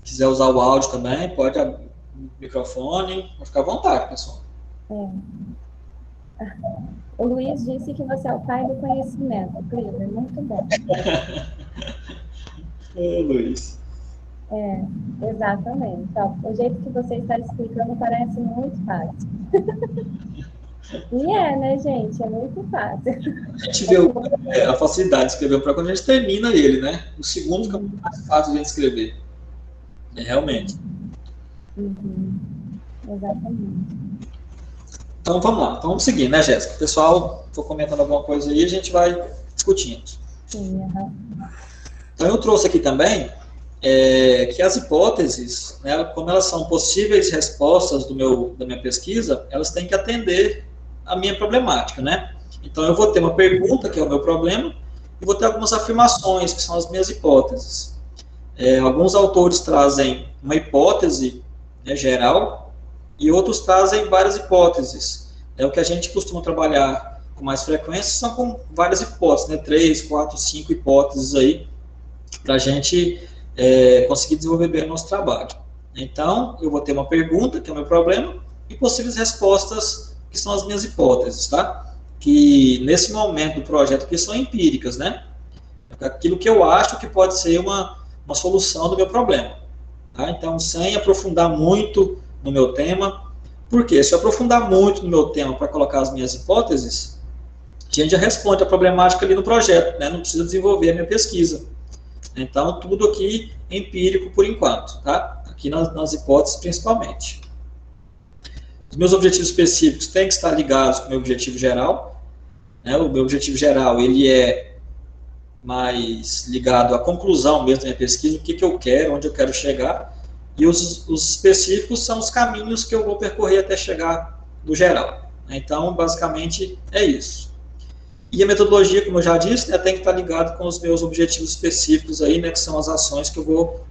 Se quiser usar o áudio também, pode abrir o microfone, pode ficar à vontade, pessoal. O Luiz disse que você é o pai do conhecimento, Cleber, muito bom. Luiz. Exatamente. Então, o jeito que você está explicando parece muito fácil. E né, gente? É muito fácil. A gente vê a facilidade de escrever para quando a gente termina ele, né? O segundo fica muito mais fácil de a gente escrever. Realmente. Exatamente. Então, vamos lá. Então, vamos seguir, né, Jéssica? O pessoal for comentando alguma coisa aí, a gente vai discutindo. Sim, Então, eu trouxe aqui também que as hipóteses, né, como elas são possíveis respostas da minha pesquisa, elas têm que atender a minha problemática, né? Então, eu vou ter uma pergunta, que é o meu problema, e vou ter algumas afirmações, que são as minhas hipóteses. Alguns autores trazem uma hipótese, né, geral, e outros trazem várias hipóteses. O que a gente costuma trabalhar com mais frequência são com várias hipóteses, né? 3, 4, 5 hipóteses aí, para a gente conseguir desenvolver bem o nosso trabalho. Então, eu vou ter uma pergunta, que é o meu problema, e possíveis respostas, que são as minhas hipóteses, tá? Que nesse momento do projeto aqui são empíricas, né? Aquilo que eu acho que pode ser uma solução do meu problema. Tá? Então, sem aprofundar muito no meu tema. Por quê? Se eu aprofundar muito no meu tema para colocar as minhas hipóteses, a gente já responde a problemática ali no projeto, né? Não precisa desenvolver a minha pesquisa. Então, tudo aqui é empírico por enquanto, tá? Aqui nas hipóteses principalmente. Os meus objetivos específicos têm que estar ligados com o meu objetivo geral, né? O meu objetivo geral, ele é mais ligado à conclusão mesmo da minha pesquisa, o que eu quero, onde eu quero chegar, e os específicos são os caminhos que eu vou percorrer até chegar no geral. Então, basicamente, é isso. E a metodologia, como eu já disse, né, tem que estar ligado com os meus objetivos específicos aí, né, que são as ações que eu vou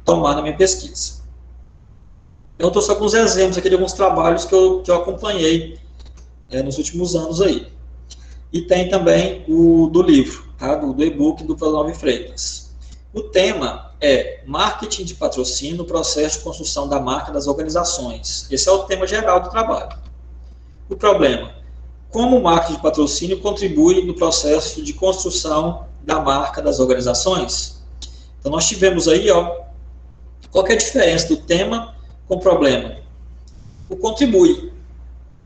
tomar na minha pesquisa. Eu trouxe alguns exemplos aqui de alguns trabalhos que eu acompanhei nos últimos anos aí. E tem também o do livro, tá? do e-book do Pronome Freitas. O tema é marketing de patrocínio no processo de construção da marca das organizações. Esse é o tema geral do trabalho. O problema, como o marketing de patrocínio contribui no processo de construção da marca das organizações? Então, nós tivemos aí, qual que é a diferença do tema com o problema? O contribui.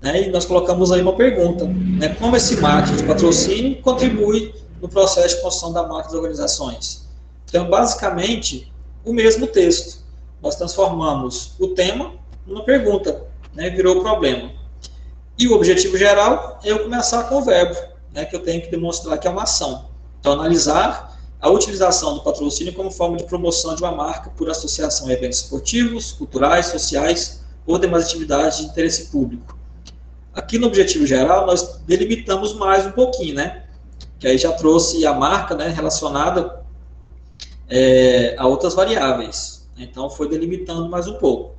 Né? E nós colocamos aí uma pergunta, né? Como esse marketing de patrocínio contribui no processo de construção da marca das organizações? Então, basicamente, o mesmo texto. Nós transformamos o tema numa pergunta, né? Virou o problema. E o objetivo geral é eu começar com o verbo, né? Que eu tenho que demonstrar que é uma ação. Então, analisar a utilização do patrocínio como forma de promoção de uma marca por associação a eventos esportivos, culturais, sociais ou demais atividades de interesse público. Aqui no objetivo geral, nós delimitamos mais um pouquinho, né? Que aí já trouxe a marca, né, relacionada a outras variáveis. Então, foi delimitando mais um pouco.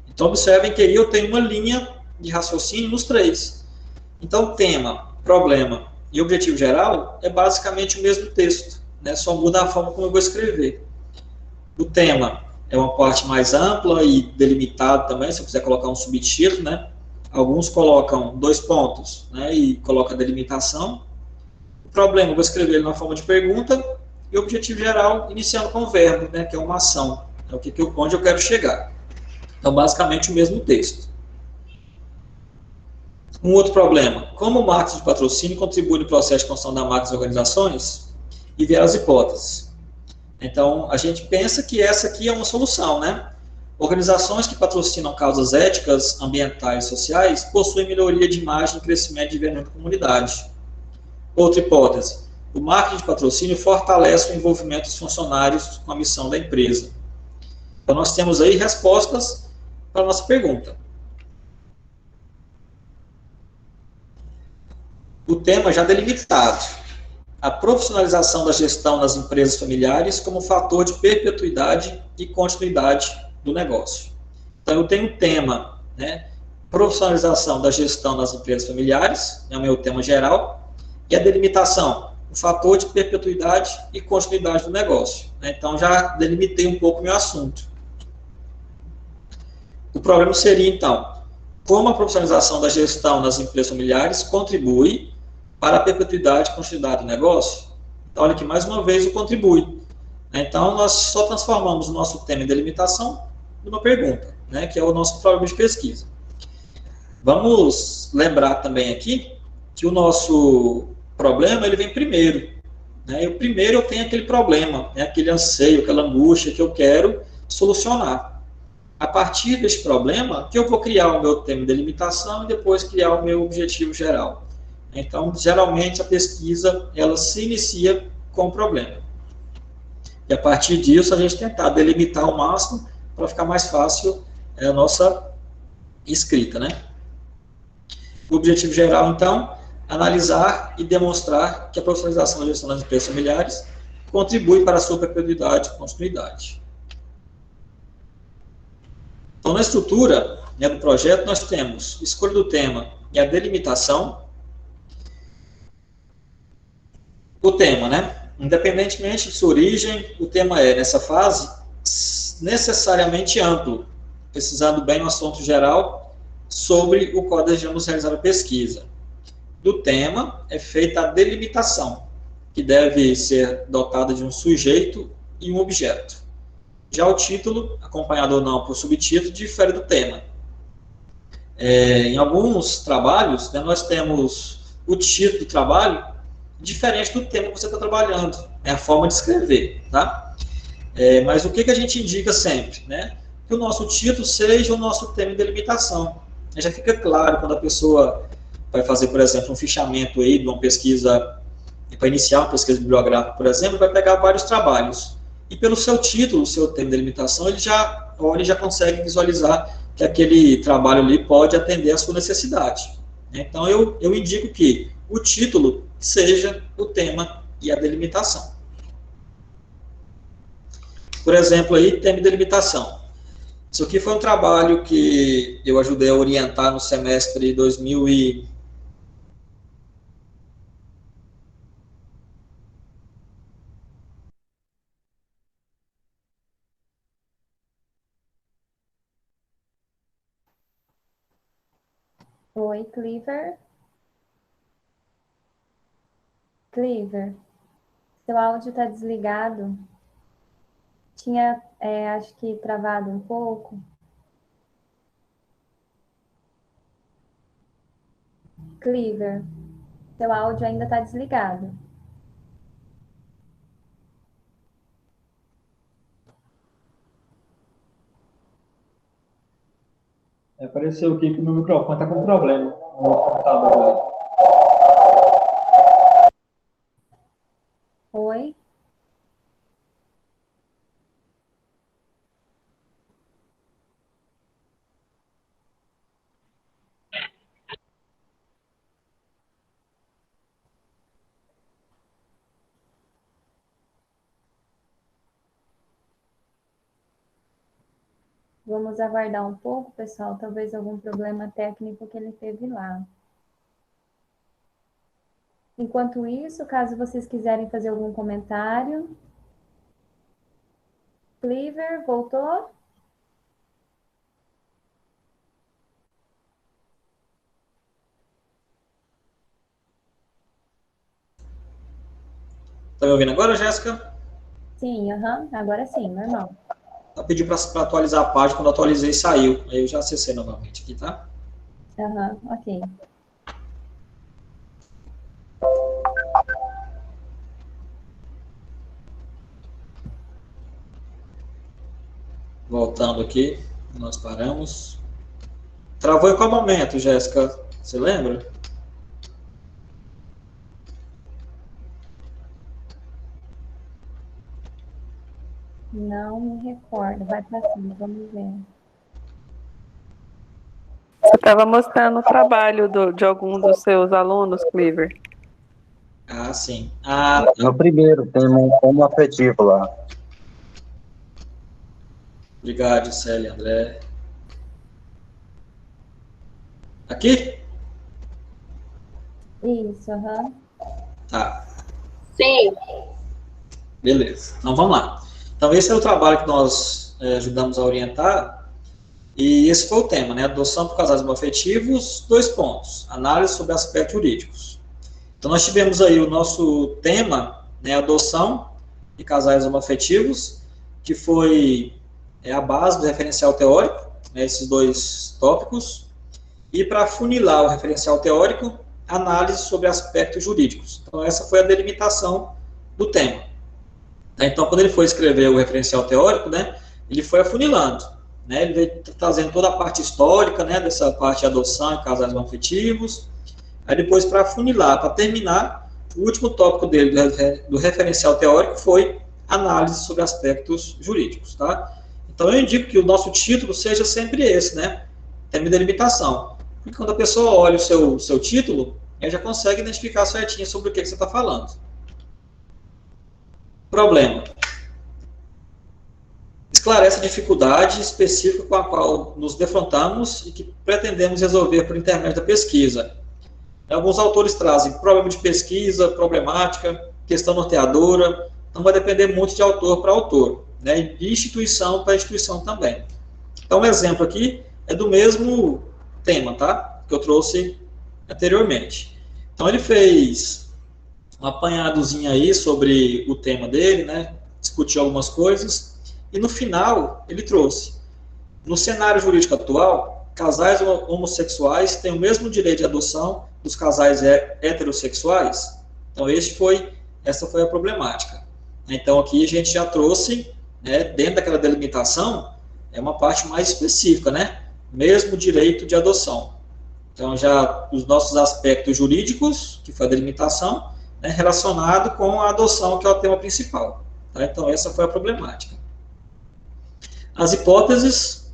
Então, observem que aí eu tenho uma linha de raciocínio nos três. Então, tema, problema e objetivo geral é basicamente o mesmo texto, né? Só muda a forma como eu vou escrever. O tema é uma parte mais ampla e delimitado também, se eu quiser colocar um subtítulo, né? Alguns colocam 2 pontos, né, e coloca a delimitação. O problema, eu vou escrever ele na forma de pergunta, e o objetivo geral, iniciando com o verbo, né, que é uma ação, é onde eu quero chegar. Então, basicamente, o mesmo texto. Um outro problema, como o marketing de patrocínio contribui no processo de construção da marca das organizações? E ver as hipóteses. Então, a gente pensa que essa aqui é uma solução, né? Organizações que patrocinam causas éticas, ambientais e sociais possuem melhoria de imagem e crescimento de envolvimento da comunidade. Outra hipótese, o marketing de patrocínio fortalece o envolvimento dos funcionários com a missão da empresa. Então, nós temos aí respostas para a nossa pergunta. O tema já delimitado. A profissionalização da gestão nas empresas familiares como fator de perpetuidade e continuidade do negócio. Então, eu tenho um tema, né, profissionalização da gestão das empresas familiares, é o meu tema geral, e a delimitação, o fator de perpetuidade e continuidade do negócio. Então, já delimitei um pouco o meu assunto. O problema seria, então, como a profissionalização da gestão das empresas familiares contribui para a perpetuidade e continuidade do negócio. Então, olha aqui, mais uma vez, o contribui. Então, nós só transformamos o nosso tema em delimitação numa pergunta, que é o nosso problema de pesquisa. Vamos lembrar também aqui que o nosso problema ele vem primeiro. E o primeiro eu tenho aquele problema, aquele anseio, aquela angústia que eu quero solucionar. A partir desse problema, que eu vou criar o meu tema de delimitação e depois criar o meu objetivo geral. Então, geralmente, a pesquisa ela se inicia com o problema. E a partir disso, a gente tentar delimitar ao máximo para ficar mais fácil a nossa escrita, O objetivo geral, então, analisar e demonstrar que a profissionalização da gestão das empresas familiares contribui para a sua perpetuidade e continuidade. Então, na estrutura do projeto, nós temos escolha do tema e a delimitação. O tema, independentemente de sua origem, o tema é, nessa fase, necessariamente amplo, precisando bem no assunto geral sobre o qual desejamos realizar a pesquisa. Do tema é feita a delimitação, que deve ser dotada de um sujeito e um objeto. Já o título, acompanhado ou não por subtítulo, difere do tema. Em alguns trabalhos, nós temos o título do trabalho diferente do tema que você está trabalhando, a forma de escrever, tá? Mas o que a gente indica sempre, que o nosso título seja o nosso tema de delimitação. Já fica claro quando a pessoa vai fazer, por exemplo, um fichamento aí de uma pesquisa, para iniciar uma pesquisa bibliográfica, por exemplo, vai pegar vários trabalhos. E pelo seu título, o seu tema de delimitação, ele já consegue visualizar que aquele trabalho ali pode atender a sua necessidade. Então, eu indico que o título seja o tema e a delimitação. Por exemplo, aí, tema de delimitação. Isso aqui foi um trabalho que eu ajudei a orientar no semestre 2000 Oi, Cleaver. Cleaver, seu áudio está desligado. Tinha, acho que, travado um pouco. Cleaver, seu áudio ainda está desligado. Apareceu aqui que o meu microfone está com problema no computador. Oi? Vamos aguardar um pouco, pessoal, talvez algum problema técnico que ele teve lá. Enquanto isso, caso vocês quiserem fazer algum comentário. Cleaver, voltou? Está me ouvindo agora, Jéssica? Sim, agora sim, normal. Eu pedi para atualizar a página, quando eu atualizei saiu. Aí eu já acessei novamente aqui, tá? Ok. Voltando aqui, nós paramos. Travou em qual momento, Jéssica? Você lembra? Não me recordo. Vai para cima, vamos ver. Você estava mostrando o trabalho de algum dos seus alunos, Cleaver. Ah, sim. No primeiro, tem um afetivo lá. Obrigado, Célia, André. Aqui? Isso, aham. Tá, Sim. beleza. Então, vamos lá. Então, esse é o trabalho que nós ajudamos a orientar, e esse foi o tema, né? Adoção por casais homoafetivos, 2 pontos. Análise sobre aspectos jurídicos. Então, nós tivemos aí o nosso tema, né? Adoção de casais homoafetivos, que foi a base do referencial teórico, né? Esses 2 tópicos. E para funilar o referencial teórico, análise sobre aspectos jurídicos. Então, essa foi a delimitação do tema. Então, quando ele foi escrever o referencial teórico, né, ele foi afunilando, né, ele veio trazendo toda a parte histórica, né, dessa parte de adoção e casais homoafetivos. Aí depois, para afunilar, para terminar, o último tópico dele do referencial teórico foi análise sobre aspectos jurídicos, tá? Então, eu indico que o nosso título seja sempre esse, né, tema de delimitação. Porque quando a pessoa olha o seu título, ela já consegue identificar certinho sobre o que você está falando. Problema. Esclarece a dificuldade específica com a qual nos defrontamos e que pretendemos resolver por intermédio da pesquisa. Alguns autores trazem problema de pesquisa, problemática, questão norteadora, então vai depender muito de autor para autor, né, e de instituição para instituição também. Então, um exemplo aqui é do mesmo tema, tá? Que eu trouxe anteriormente. Então, ele fez um apanhadozinho aí sobre o tema dele, né? Discutiu algumas coisas, e no final ele trouxe: no cenário jurídico atual, casais homossexuais têm o mesmo direito de adoção dos casais heterossexuais. Então, essa foi a problemática. Então, aqui a gente já trouxe, né, dentro daquela delimitação, é uma parte mais específica, né? Mesmo direito de adoção. Então, já os nossos aspectos jurídicos, que foi a delimitação, né, relacionado com a adoção, que é o tema principal. Tá? Então, essa foi a problemática. As hipóteses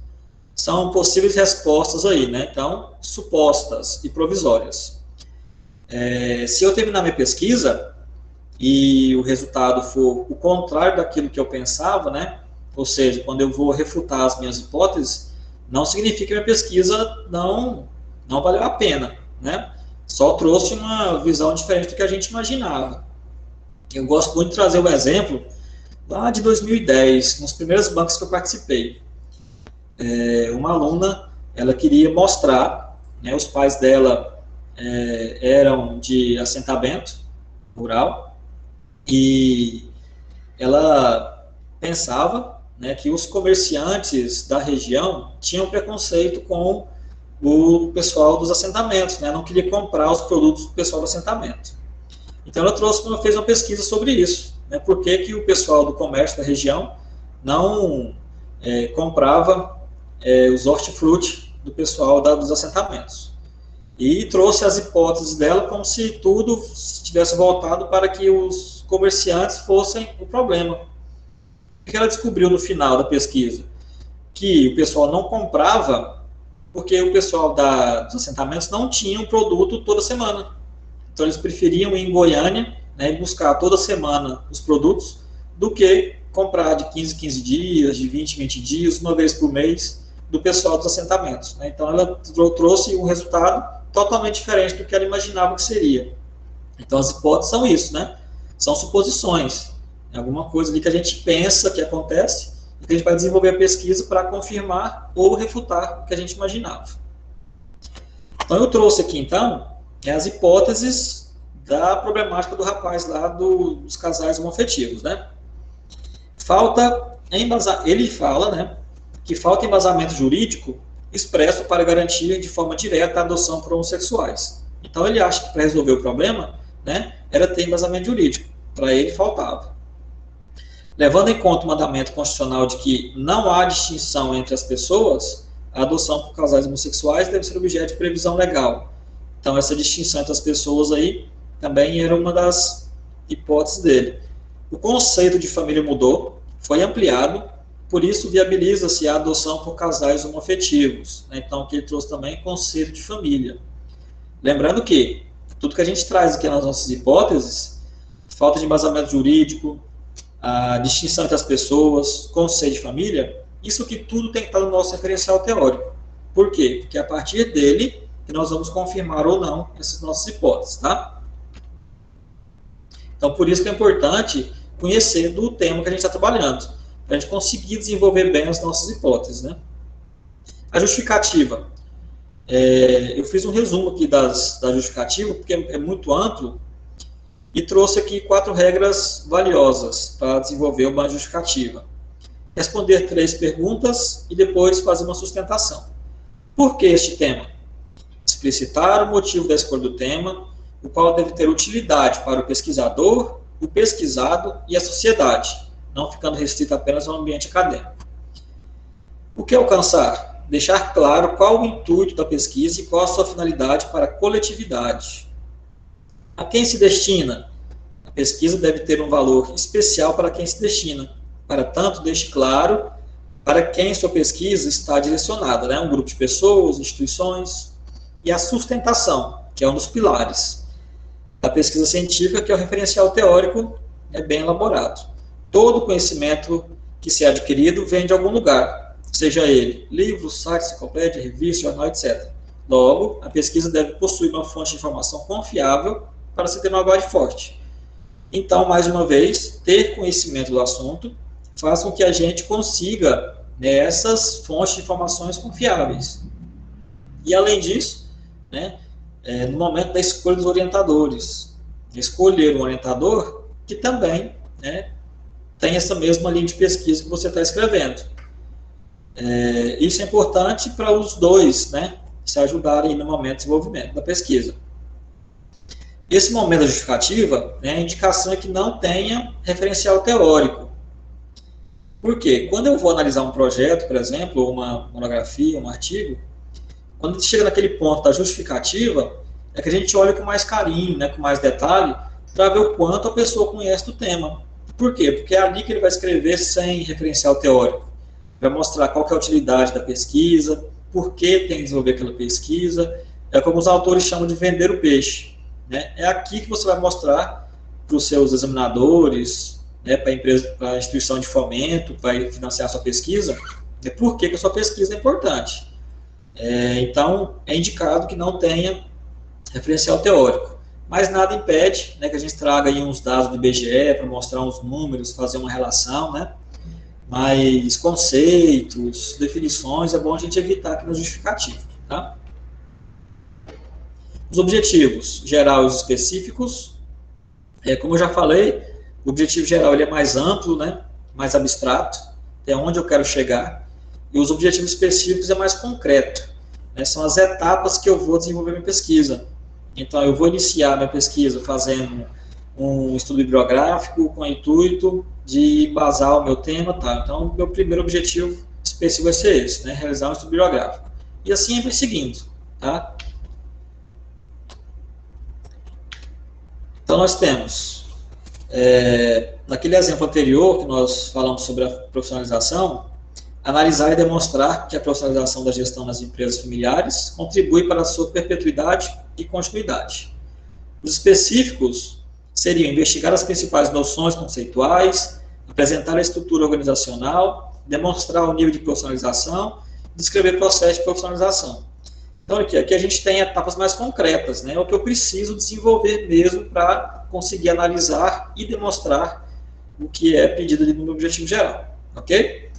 são possíveis respostas aí, né? Então, supostas e provisórias. Se eu terminar minha pesquisa e o resultado for o contrário daquilo que eu pensava, né? Ou seja, quando eu vou refutar as minhas hipóteses, não significa que minha pesquisa não valeu a pena, né? Só trouxe uma visão diferente do que a gente imaginava. Eu gosto muito de trazer o exemplo lá de 2010, nos primeiros bancos que eu participei. Uma aluna, ela queria mostrar, né, os pais dela eram de assentamento rural, e ela pensava, né, que os comerciantes da região tinham preconceito com o pessoal dos assentamentos, né, não queria comprar os produtos do pessoal do assentamento. Então ela fez uma pesquisa sobre isso, né, por que o pessoal do comércio da região não comprava os hortifruti do pessoal dos assentamentos. E trouxe as hipóteses dela como se tudo estivesse voltado para que os comerciantes fossem o problema. O que ela descobriu no final da pesquisa? Que o pessoal não comprava porque o pessoal dos assentamentos não tinha um produto toda semana. Então, eles preferiam ir em Goiânia, né, e buscar toda semana os produtos, do que comprar de 15 em 15 dias, de 20 em 20 dias, uma vez por mês, do pessoal dos assentamentos. Né? Então, ela trouxe um resultado totalmente diferente do que ela imaginava que seria. Então, as hipóteses são isso, né? São suposições. É alguma coisa ali que a gente pensa que acontece, e que a gente vai desenvolver a pesquisa para confirmar ou refutar o que a gente imaginava. Então, eu trouxe aqui, então, as hipóteses da problemática do rapaz lá dos casais homoafetivos, né? Ele fala, né, que falta embasamento jurídico expresso para garantir de forma direta a adoção por homossexuais. Então, ele acha que para resolver o problema, né, era ter embasamento jurídico. Para ele, faltava. Levando em conta o mandamento constitucional de que não há distinção entre as pessoas, a adoção por casais homossexuais deve ser objeto de previsão legal. Então, essa distinção entre as pessoas aí também era uma das hipóteses dele. O conceito de família mudou, foi ampliado, por isso viabiliza-se a adoção por casais homoafetivos. Então, que ele trouxe também conceito de família. Lembrando que tudo que a gente traz aqui nas nossas hipóteses, falta de embasamento jurídico, a distinção entre as pessoas, conceito de família, isso que tudo tem que estar no nosso referencial teórico. Por quê? Porque a partir dele que nós vamos confirmar ou não essas nossas hipóteses, tá? Então, por isso que é importante conhecer do tema que a gente está trabalhando, para a gente conseguir desenvolver bem as nossas hipóteses, né? A justificativa. Eu fiz um resumo aqui da justificativa, porque é muito amplo, e trouxe aqui 4 regras valiosas para desenvolver uma justificativa. Responder 3 perguntas e depois fazer uma sustentação. Por que este tema? Explicitar o motivo da escolha do tema, o qual deve ter utilidade para o pesquisador, o pesquisado e a sociedade, não ficando restrito apenas ao ambiente acadêmico. O que alcançar? Deixar claro qual o intuito da pesquisa e qual a sua finalidade para a coletividade. A quem se destina? A pesquisa deve ter um valor especial para quem se destina. Para tanto, deixe claro para quem sua pesquisa está direcionada, né? Um grupo de pessoas, instituições, e a sustentação, que é um dos pilares da pesquisa científica, que é o referencial teórico, é bem elaborado. Todo conhecimento que se é adquirido vem de algum lugar, seja ele livro, site, enciclopédia, revista, jornal, etc. Logo, a pesquisa deve possuir uma fonte de informação confiável para se ter uma base forte. Então, mais uma vez, ter conhecimento do assunto faz com que a gente consiga essas fontes de informações confiáveis. E, além disso, né, no momento da escolha dos orientadores, escolher um orientador que também, né, tem essa mesma linha de pesquisa que você está escrevendo. Isso é importante para os dois, né, se ajudarem no momento de desenvolvimento da pesquisa. Esse momento da justificativa, né, a indicação é que não tenha referencial teórico. Por quê? Quando eu vou analisar um projeto, por exemplo, ou uma monografia, um artigo, quando a gente chega naquele ponto da justificativa, é que a gente olha com mais carinho, né, com mais detalhe, para ver o quanto a pessoa conhece do tema. Por quê? Porque é ali que ele vai escrever sem referencial teórico. Vai mostrar qual que é a utilidade da pesquisa, por que tem que desenvolver aquela pesquisa. É como os autores chamam de vender o peixe, né? É aqui que você vai mostrar para os seus examinadores, né, para a instituição de fomento, para financiar a sua pesquisa, por que a sua pesquisa é importante. Então, é indicado que não tenha referencial teórico. Mas nada impede, né, que a gente traga aí uns dados do IBGE para mostrar uns números, fazer uma relação, né? Mas conceitos, definições, é bom a gente evitar aqui no justificativo, tá? Os objetivos geral e os específicos. Como eu já falei, o objetivo geral ele é mais amplo, né, mais abstrato, é onde eu quero chegar. E os objetivos específicos é mais concreto, né, são as etapas que eu vou desenvolver minha pesquisa. Então, eu vou iniciar minha pesquisa fazendo um estudo bibliográfico com o intuito de embasar o meu tema, tá? Então, meu primeiro objetivo específico vai ser esse, né, realizar um estudo bibliográfico. E assim vai seguindo, tá? Então, nós temos, naquele exemplo anterior que nós falamos sobre a profissionalização, analisar e demonstrar que a profissionalização da gestão nas empresas familiares contribui para a sua perpetuidade e continuidade. Os específicos seriam investigar as principais noções conceituais, apresentar a estrutura organizacional, demonstrar o nível de profissionalização, descrever o processo de profissionalização. Então, aqui a gente tem etapas mais concretas, né? É o que eu preciso desenvolver mesmo para conseguir analisar e demonstrar o que é pedido no meu objetivo geral, ok?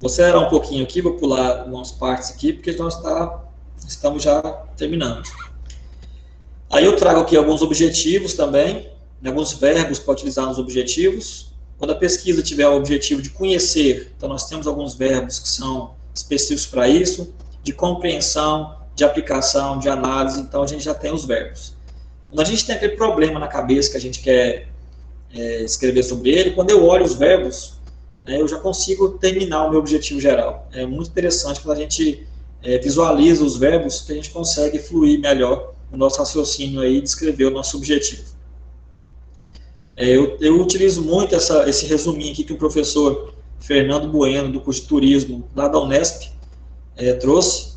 Vou acelerar um pouquinho aqui, vou pular umas partes aqui, porque nós estamos já terminando. Aí eu trago aqui alguns objetivos também, alguns verbos para utilizar nos objetivos. Quando a pesquisa tiver o objetivo de conhecer, então nós temos alguns verbos que são específicos para isso, de compreensão, de aplicação, de análise, então a gente já tem os verbos. Quando a gente tem aquele problema na cabeça que a gente quer escrever sobre ele, quando eu olho os verbos, eu já consigo terminar o meu objetivo geral. É muito interessante quando a gente visualiza os verbos, que a gente consegue fluir melhor no nosso raciocínio aí, descrever o nosso objetivo. Eu utilizo muito esse resuminho aqui que o professor Fernando Bueno, do curso de turismo, lá da Unesp, trouxe.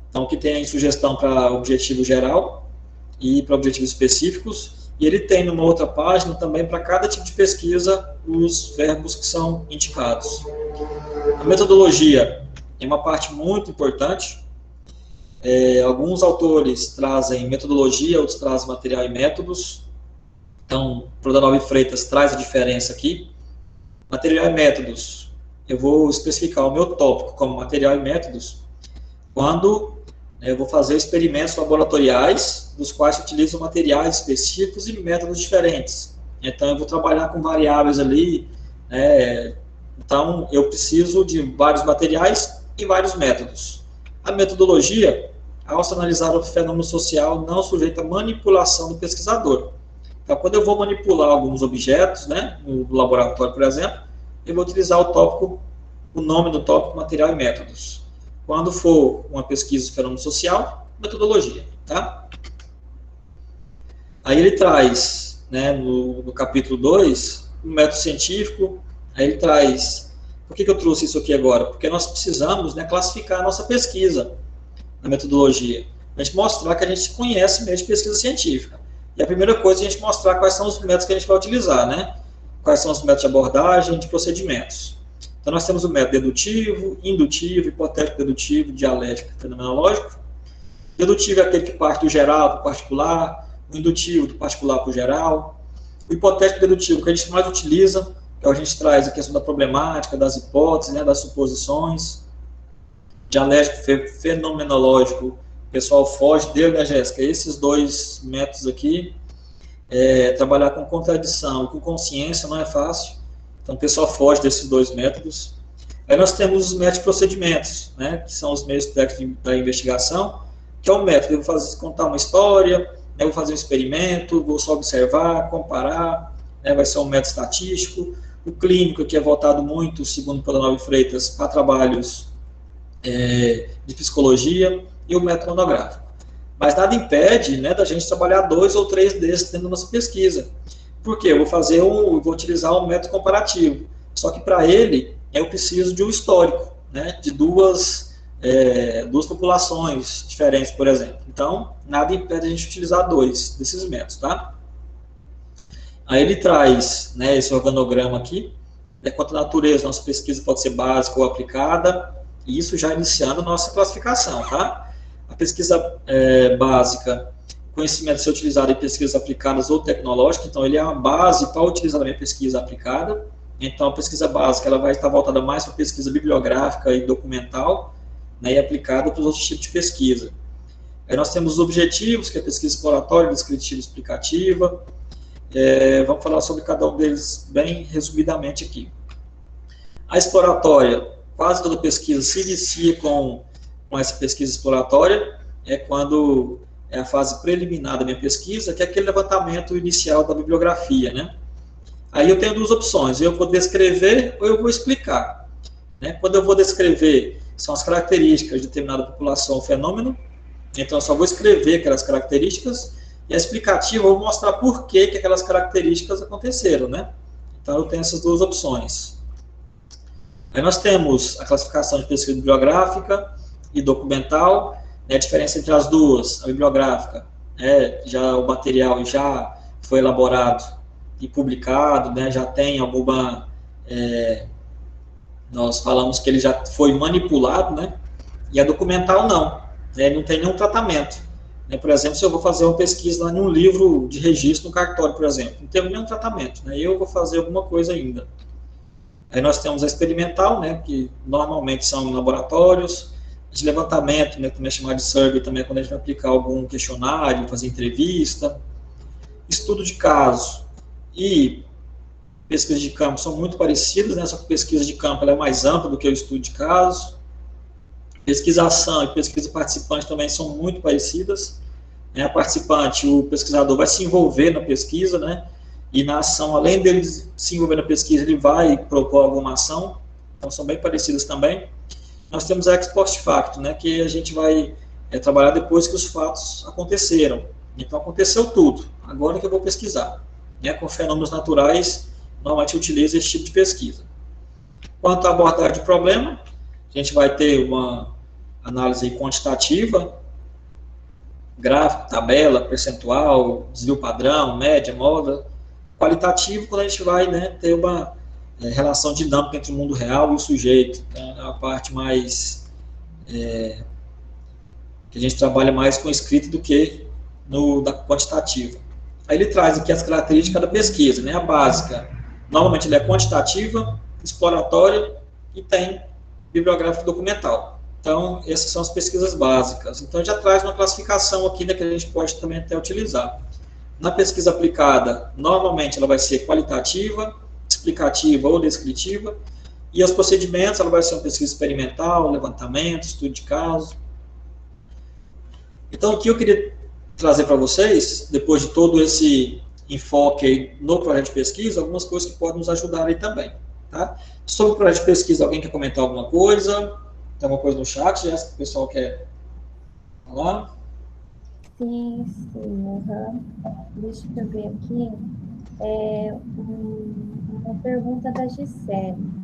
Então, que tem sugestão para objetivo geral e para objetivos específicos, e ele tem numa outra página também para cada tipo de pesquisa os verbos que são indicados. A metodologia é uma parte muito importante, Alguns autores trazem metodologia, outros trazem material e métodos. Então, Prodanov e Freitas traz a diferença aqui. Material e métodos. Eu vou especificar o meu tópico como material e métodos quando eu vou fazer experimentos laboratoriais, dos quais utilizam materiais específicos e métodos diferentes. Então, eu vou trabalhar com variáveis ali. Então, eu preciso de vários materiais e vários métodos. A metodologia, ao se analisar o fenômeno social, não sujeita à manipulação do pesquisador. Então, quando eu vou manipular alguns objetos, no laboratório, por exemplo, eu vou utilizar o nome do tópico, material e métodos. Quando for uma pesquisa de fenômeno social, metodologia, tá? Aí ele traz, no capítulo 2, o método científico. Aí ele traz... Por que eu trouxe isso aqui agora? Porque nós precisamos classificar a nossa pesquisa na metodologia. A gente mostrar que a gente conhece meio de pesquisa científica. E a primeira coisa é a gente mostrar quais são os métodos que a gente vai utilizar, Quais são os métodos de abordagem, de procedimentos. Então, nós temos o método dedutivo, indutivo, hipotético-dedutivo, dialético e fenomenológico. Dedutivo é aquele que parte do geral para o particular, o indutivo do particular para o geral. O hipotético-dedutivo, que a gente mais utiliza, que a gente traz a questão da problemática, das hipóteses, das suposições. Dialético, fenomenológico, o pessoal foge dele, Jéssica? Esses dois métodos aqui, trabalhar com contradição e com consciência não é fácil. Então, o pessoal foge desses dois métodos. Aí nós temos os métodos de procedimentos, que são os meios técnicos da investigação, que é o método. Eu vou contar uma história, vou fazer um experimento, vou só observar, comparar, vai ser um método estatístico. O clínico, que é voltado muito, segundo Prodanov e Freitas, para trabalhos de psicologia, e o método monográfico. Mas nada impede da gente trabalhar 2 ou 3 desses dentro da nossa pesquisa. Por quê? Eu vou utilizar um método comparativo. Só que para ele, eu preciso de um histórico, de duas populações diferentes, por exemplo. Então, nada impede a gente utilizar 2 desses métodos, tá? Aí ele traz esse organograma aqui, quanto à natureza, nossa pesquisa pode ser básica ou aplicada, e isso já iniciando a nossa classificação, tá? A pesquisa básica, conhecimento ser utilizado em pesquisas aplicadas ou tecnológicas, então ele é uma base para utilizar a minha pesquisa aplicada. Então a pesquisa básica ela vai estar voltada mais para pesquisa bibliográfica e documental, e aplicada para os outros tipos de pesquisa. Aí nós temos os objetivos, que é a pesquisa exploratória, descritiva e explicativa. Vamos falar sobre cada um deles bem resumidamente aqui. A exploratória, quase toda pesquisa se inicia com essa pesquisa exploratória, quando é a fase preliminar da minha pesquisa, que é aquele levantamento inicial da bibliografia, Aí eu tenho 2 opções, eu vou descrever ou eu vou explicar. Quando eu vou descrever, são as características de determinada população ou fenômeno, então eu só vou escrever aquelas características, e a explicativa eu vou mostrar por que aquelas características aconteceram, Então eu tenho essas 2 opções. Aí nós temos a classificação de pesquisa bibliográfica e documental, a diferença entre as duas, a bibliográfica, já o material já foi elaborado e publicado, já tem alguma, nós falamos que ele já foi manipulado, e a documental não, não tem nenhum tratamento. Por exemplo, se eu vou fazer uma pesquisa em um livro de registro no cartório, por exemplo, não teve nenhum tratamento, eu vou fazer alguma coisa ainda. Aí nós temos a experimental, que normalmente são em laboratórios, de levantamento, também é chamado de survey, também é quando a gente vai aplicar algum questionário, fazer entrevista. Estudo de caso e pesquisa de campo são muito parecidas, só que pesquisa de campo ela é mais ampla do que o estudo de caso. Pesquisação e pesquisa participante também são muito parecidas. A participante, o pesquisador vai se envolver na pesquisa, e na ação, além dele se envolver na pesquisa, ele vai propor alguma ação, então são bem parecidas também. Nós temos a ex post facto, que a gente vai trabalhar depois que os fatos aconteceram. Então, aconteceu tudo, agora que eu vou pesquisar. Com fenômenos naturais, normalmente utiliza esse tipo de pesquisa. Quanto à abordagem de problema, a gente vai ter uma análise quantitativa, gráfico, tabela, percentual, desvio padrão, média, móvel. Qualitativo, quando a gente vai ter uma relação dinâmica entre o mundo real e o sujeito. É a parte mais que a gente trabalha mais com escrita do que da quantitativa. Aí ele traz aqui as características da pesquisa, né? A básica, normalmente ela é quantitativa, exploratória e tem bibliográfico documental. Então, essas são as pesquisas básicas. Então, já traz uma classificação aqui, né, que a gente pode também até utilizar. Na pesquisa aplicada, normalmente ela vai ser qualitativa, explicativa ou descritiva, e os procedimentos, ela vai ser uma pesquisa experimental, levantamento, estudo de caso. Então, o que eu queria trazer para vocês, depois de todo esse enfoque aí no projeto de pesquisa, algumas coisas que podem nos ajudar aí também, tá? Sobre o projeto de pesquisa, alguém quer comentar alguma coisa? Tem alguma coisa no chat, Jéssica, que o pessoal quer falar? Sim, sim. Uhum. Deixa eu ver aqui. Uma pergunta da Gisele.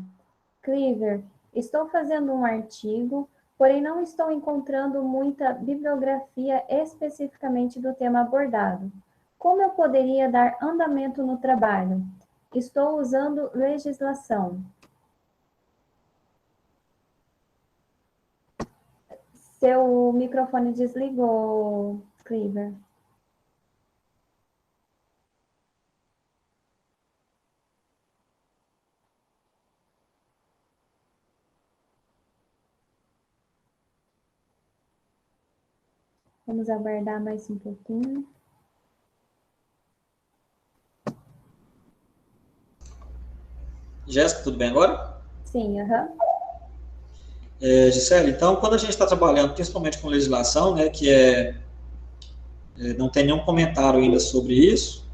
Cleaver, estou fazendo um artigo, porém não estou encontrando muita bibliografia especificamente do tema abordado. Como eu poderia dar andamento no trabalho? Estou usando legislação. Seu microfone desligou, Cleaver. Vamos aguardar mais um pouquinho. Jéssica, tudo bem agora? Sim, aham. Gisele, então, quando a gente está trabalhando principalmente com legislação, né, que não tem nenhum comentário ainda sobre isso,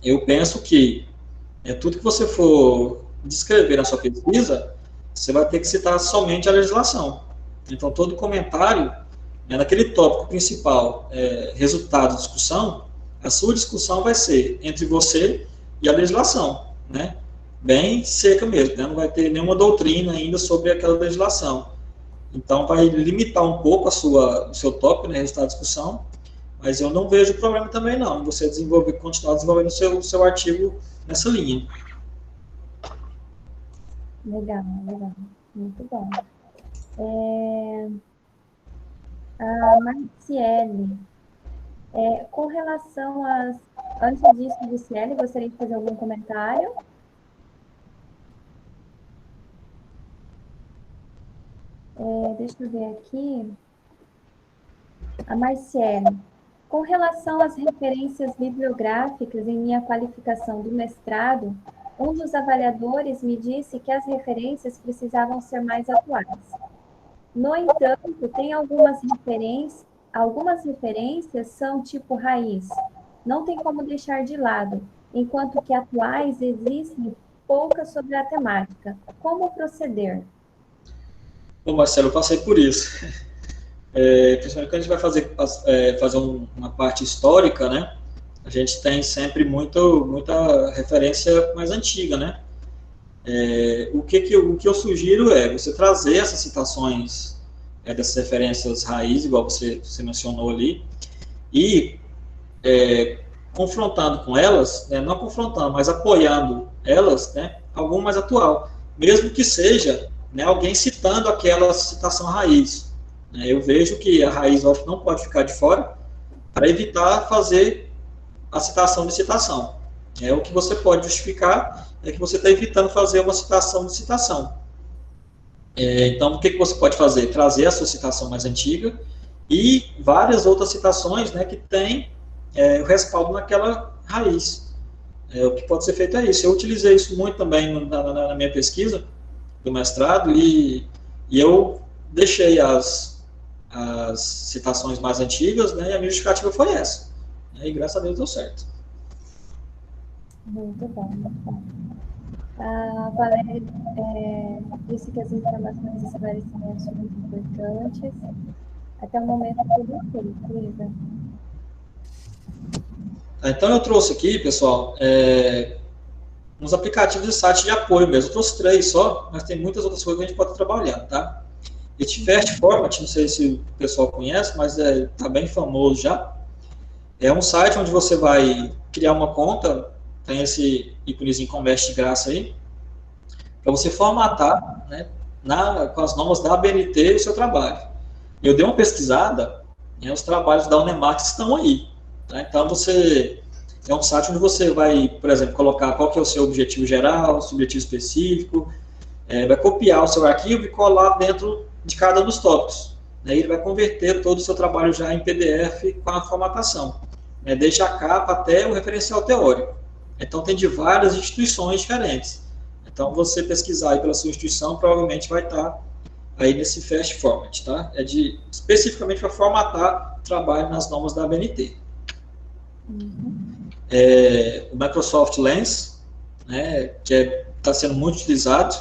eu penso que tudo que você for descrever na sua pesquisa, você vai ter que citar somente a legislação. Então, todo comentário, naquele tópico principal, resultado de discussão, a sua discussão vai ser entre você e a legislação, né? Bem seca mesmo, né? Não vai ter nenhuma doutrina ainda sobre aquela legislação. Então, vai limitar um pouco o seu tópico, né, resultado de discussão, mas eu não vejo problema também não, você continuar desenvolvendo o seu artigo nessa linha. Legal, legal. Muito bom. A Marciele, com relação às... Antes disso, Marciele, gostaria de fazer algum comentário? Deixa eu ver aqui. A Marciele, com relação às referências bibliográficas em minha qualificação do mestrado, um dos avaliadores me disse que as referências precisavam ser mais atuais. No entanto, tem algumas referências são tipo raiz, não tem como deixar de lado, enquanto que atuais existem poucas sobre a temática. Como proceder? Bom, Marcelo, eu passei por isso. Principalmente quando a gente vai fazer uma parte histórica, né? A gente tem sempre muita referência mais antiga, né? O que eu sugiro é você trazer essas citações dessas referências raiz, igual você mencionou ali, e confrontando com elas, né, não confrontando, mas apoiando elas, né, algum mais atual, mesmo que seja, né, alguém citando aquela citação raiz. Eu vejo que a raiz não pode ficar de fora para evitar fazer a citação de citação. O que você pode justificar é que você está evitando fazer uma citação de citação. Então, o que você pode fazer? Trazer a sua citação mais antiga e várias outras citações, né, que tem o respaldo naquela raiz. O que pode ser feito é isso. Eu utilizei isso muito também na minha pesquisa do mestrado e eu deixei as citações mais antigas, né, e a minha justificativa foi essa. E graças a Deus deu certo. Muito bom, muito bom. A Valéria disse que as informações e esclarecimentos são muito importantes. Até o momento, tudo ok, Luísa. Então, eu trouxe aqui, pessoal, uns aplicativos de site de apoio mesmo. Eu trouxe 3 só, mas tem muitas outras coisas que a gente pode trabalhar, tá? Etivest Format, não sei se o pessoal conhece, mas está bem famoso já. É um site onde você vai criar uma conta, tem esse íconezinho Comércio de graça aí, para você formatar, né, com as normas da ABNT o seu trabalho. Eu dei uma pesquisada, né, os trabalhos da Unemark estão aí. Tá? Então, é um site onde você vai, por exemplo, colocar qual que é o seu objetivo geral, seu objetivo específico, vai copiar o seu arquivo e colar dentro de cada um dos tópicos. Né? Ele vai converter todo o seu trabalho já em PDF com a formatação, né? Desde a capa até o referencial teórico. Então, tem de várias instituições diferentes. Então, você pesquisar aí pela sua instituição, provavelmente vai estar aí nesse Fast Format, tá? Especificamente para formatar trabalho nas normas da ABNT. O Microsoft Lens, né, que está sendo muito utilizado,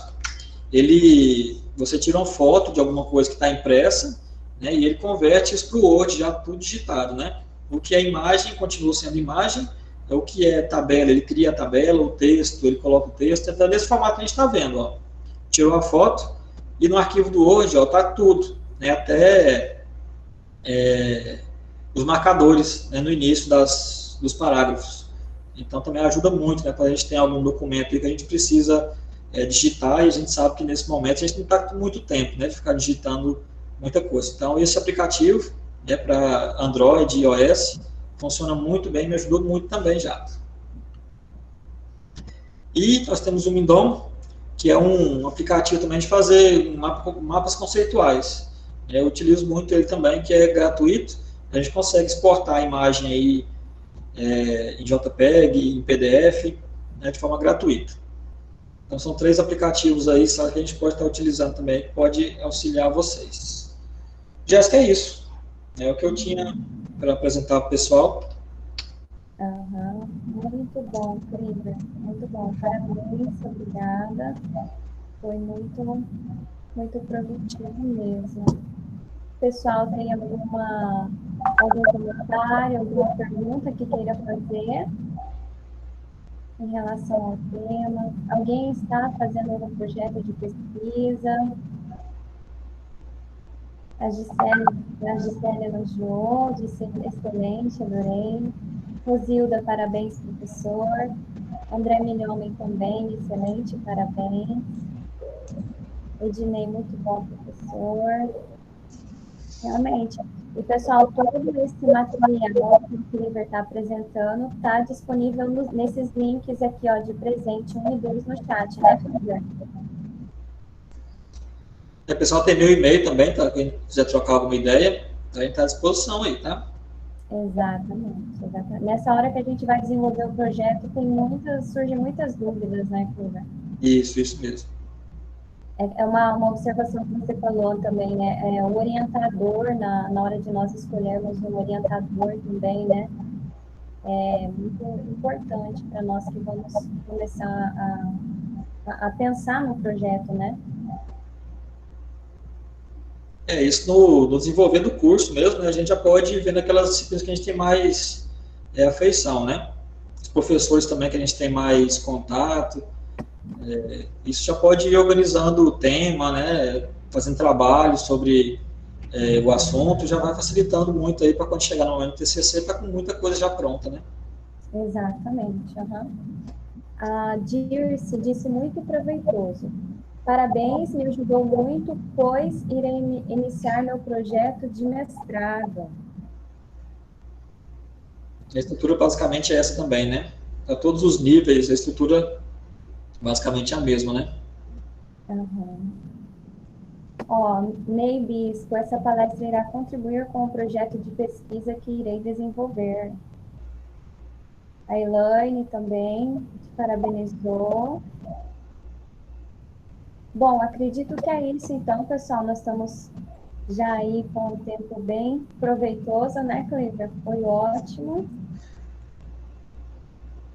você tira uma foto de alguma coisa que está impressa, né, e ele converte isso para o Word, já tudo digitado, né? O que é imagem continua sendo imagem, o que é tabela, ele cria a tabela, o texto, ele coloca o texto, então nesse formato que a gente está vendo, ó. Tirou a foto, e no arquivo do Word, ó, tá tudo, né, até os marcadores, né, no início dos parágrafos. Então, também ajuda muito, né, quando a gente tem algum documento que a gente precisa digitar, e a gente sabe que nesse momento a gente não está com muito tempo, né, de ficar digitando muita coisa. Então, esse aplicativo, né, para Android e iOS, funciona muito bem, me ajudou muito também já. E nós temos o Mindom, que é um aplicativo também de fazer mapas conceituais. Eu utilizo muito ele também, que é gratuito. A gente consegue exportar a imagem aí em JPEG, em PDF, né, de forma gratuita. Então, são 3 aplicativos aí, sabe, que a gente pode estar utilizando também, que pode auxiliar vocês. Jéssica, é isso. É o que eu tinha para apresentar para o pessoal. Muito bom, Krieger. Muito bom. Parabéns, obrigada. Foi muito, muito produtivo mesmo. Pessoal, tem algum comentário, alguma pergunta que queira fazer em relação ao tema? Alguém está fazendo algum projeto de pesquisa? A Gisele elogiou, disse excelente, adorei. Rosilda, parabéns, professor. André Milhomem também, excelente, parabéns. Ednei, muito bom, professor. Realmente. E, pessoal, todo esse material que o Cliver está apresentando está disponível nesses links aqui, ó, de presente 1 e 2 no chat, né, Cliver? O pessoal tem meu e-mail também, tá? Quem quiser trocar alguma ideia, a gente está à disposição aí, tá? Exatamente. Nessa hora que a gente vai desenvolver o projeto, surgem muitas dúvidas, né, Cliver? Isso mesmo. É uma observação que você falou também, né? O orientador, na hora de nós escolhermos um orientador também, né? É muito importante para nós que vamos começar a pensar no projeto, né? Isso no desenvolver do curso mesmo, né, a gente já pode ver naquelas disciplinas que a gente tem mais afeição, né? Os professores também que a gente tem mais contato, isso já pode ir organizando o tema, né? Fazendo trabalho sobre o assunto, já vai facilitando muito aí para quando chegar no momento do TCC, tá com muita coisa já pronta, né? Exatamente, A Dirce disse muito proveitoso. Parabéns, me ajudou muito, pois irei iniciar meu projeto de mestrado. A estrutura basicamente é essa também, né? A todos os níveis, a estrutura basicamente é a mesma, né? Ney Bispo, essa palestra irá contribuir com o projeto de pesquisa que irei desenvolver. A Elaine também te parabenizou. Bom, acredito que é isso, então, pessoal. Nós estamos já aí com um tempo bem proveitoso, né, Clívia? Foi ótimo.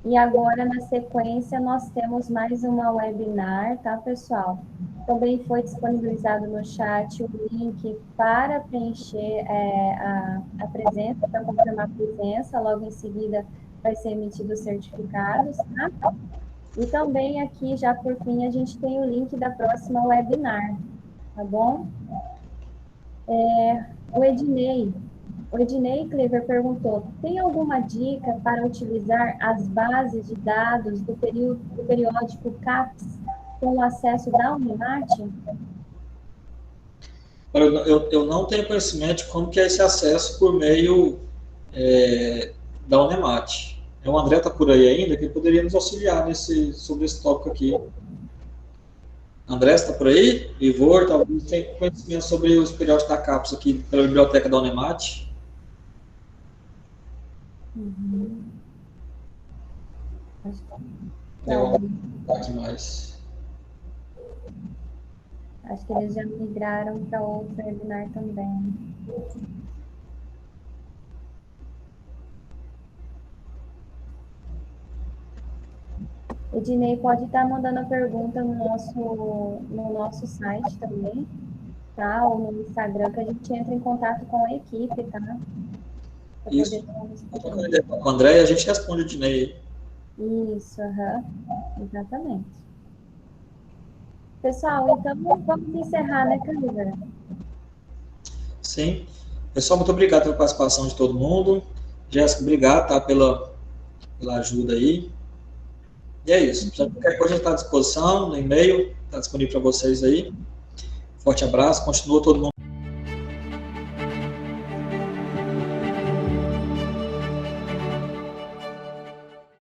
E agora, na sequência, nós temos mais uma webinar, tá, pessoal? Também foi disponibilizado no chat o link para preencher a presença, para confirmar a presença. Logo em seguida, vai ser emitido os certificados, tá? E também aqui, já por fim, a gente tem o link da próxima webinar, tá bom? O Ednei Clever perguntou, tem alguma dica para utilizar as bases de dados do periódico CAPES com o acesso da Unimat? Eu não tenho conhecimento de como que é esse acesso por meio da Unemat. O André está por aí ainda, que ele poderia nos auxiliar sobre esse tópico aqui. André está por aí? Ivor, talvez tenha conhecimento sobre os periódicos da CAPES aqui pela biblioteca da Unemat. Aqui mais. Acho que eles já migraram para outro webinar também. Ednei pode estar mandando a pergunta no nosso site também, tá? Ou no Instagram, que a gente entra em contato com a equipe, tá? Pra Isso. poder Com o André e a gente responde o Ednei. Isso, exatamente. Pessoal, então vamos encerrar, né, Câmara? Sim. Pessoal, muito obrigado pela participação de todo mundo. Jéssica, obrigado, tá, pela ajuda aí. E é isso. Se qualquer coisa está à disposição, no e-mail, está disponível para vocês aí. Forte abraço, continua todo mundo.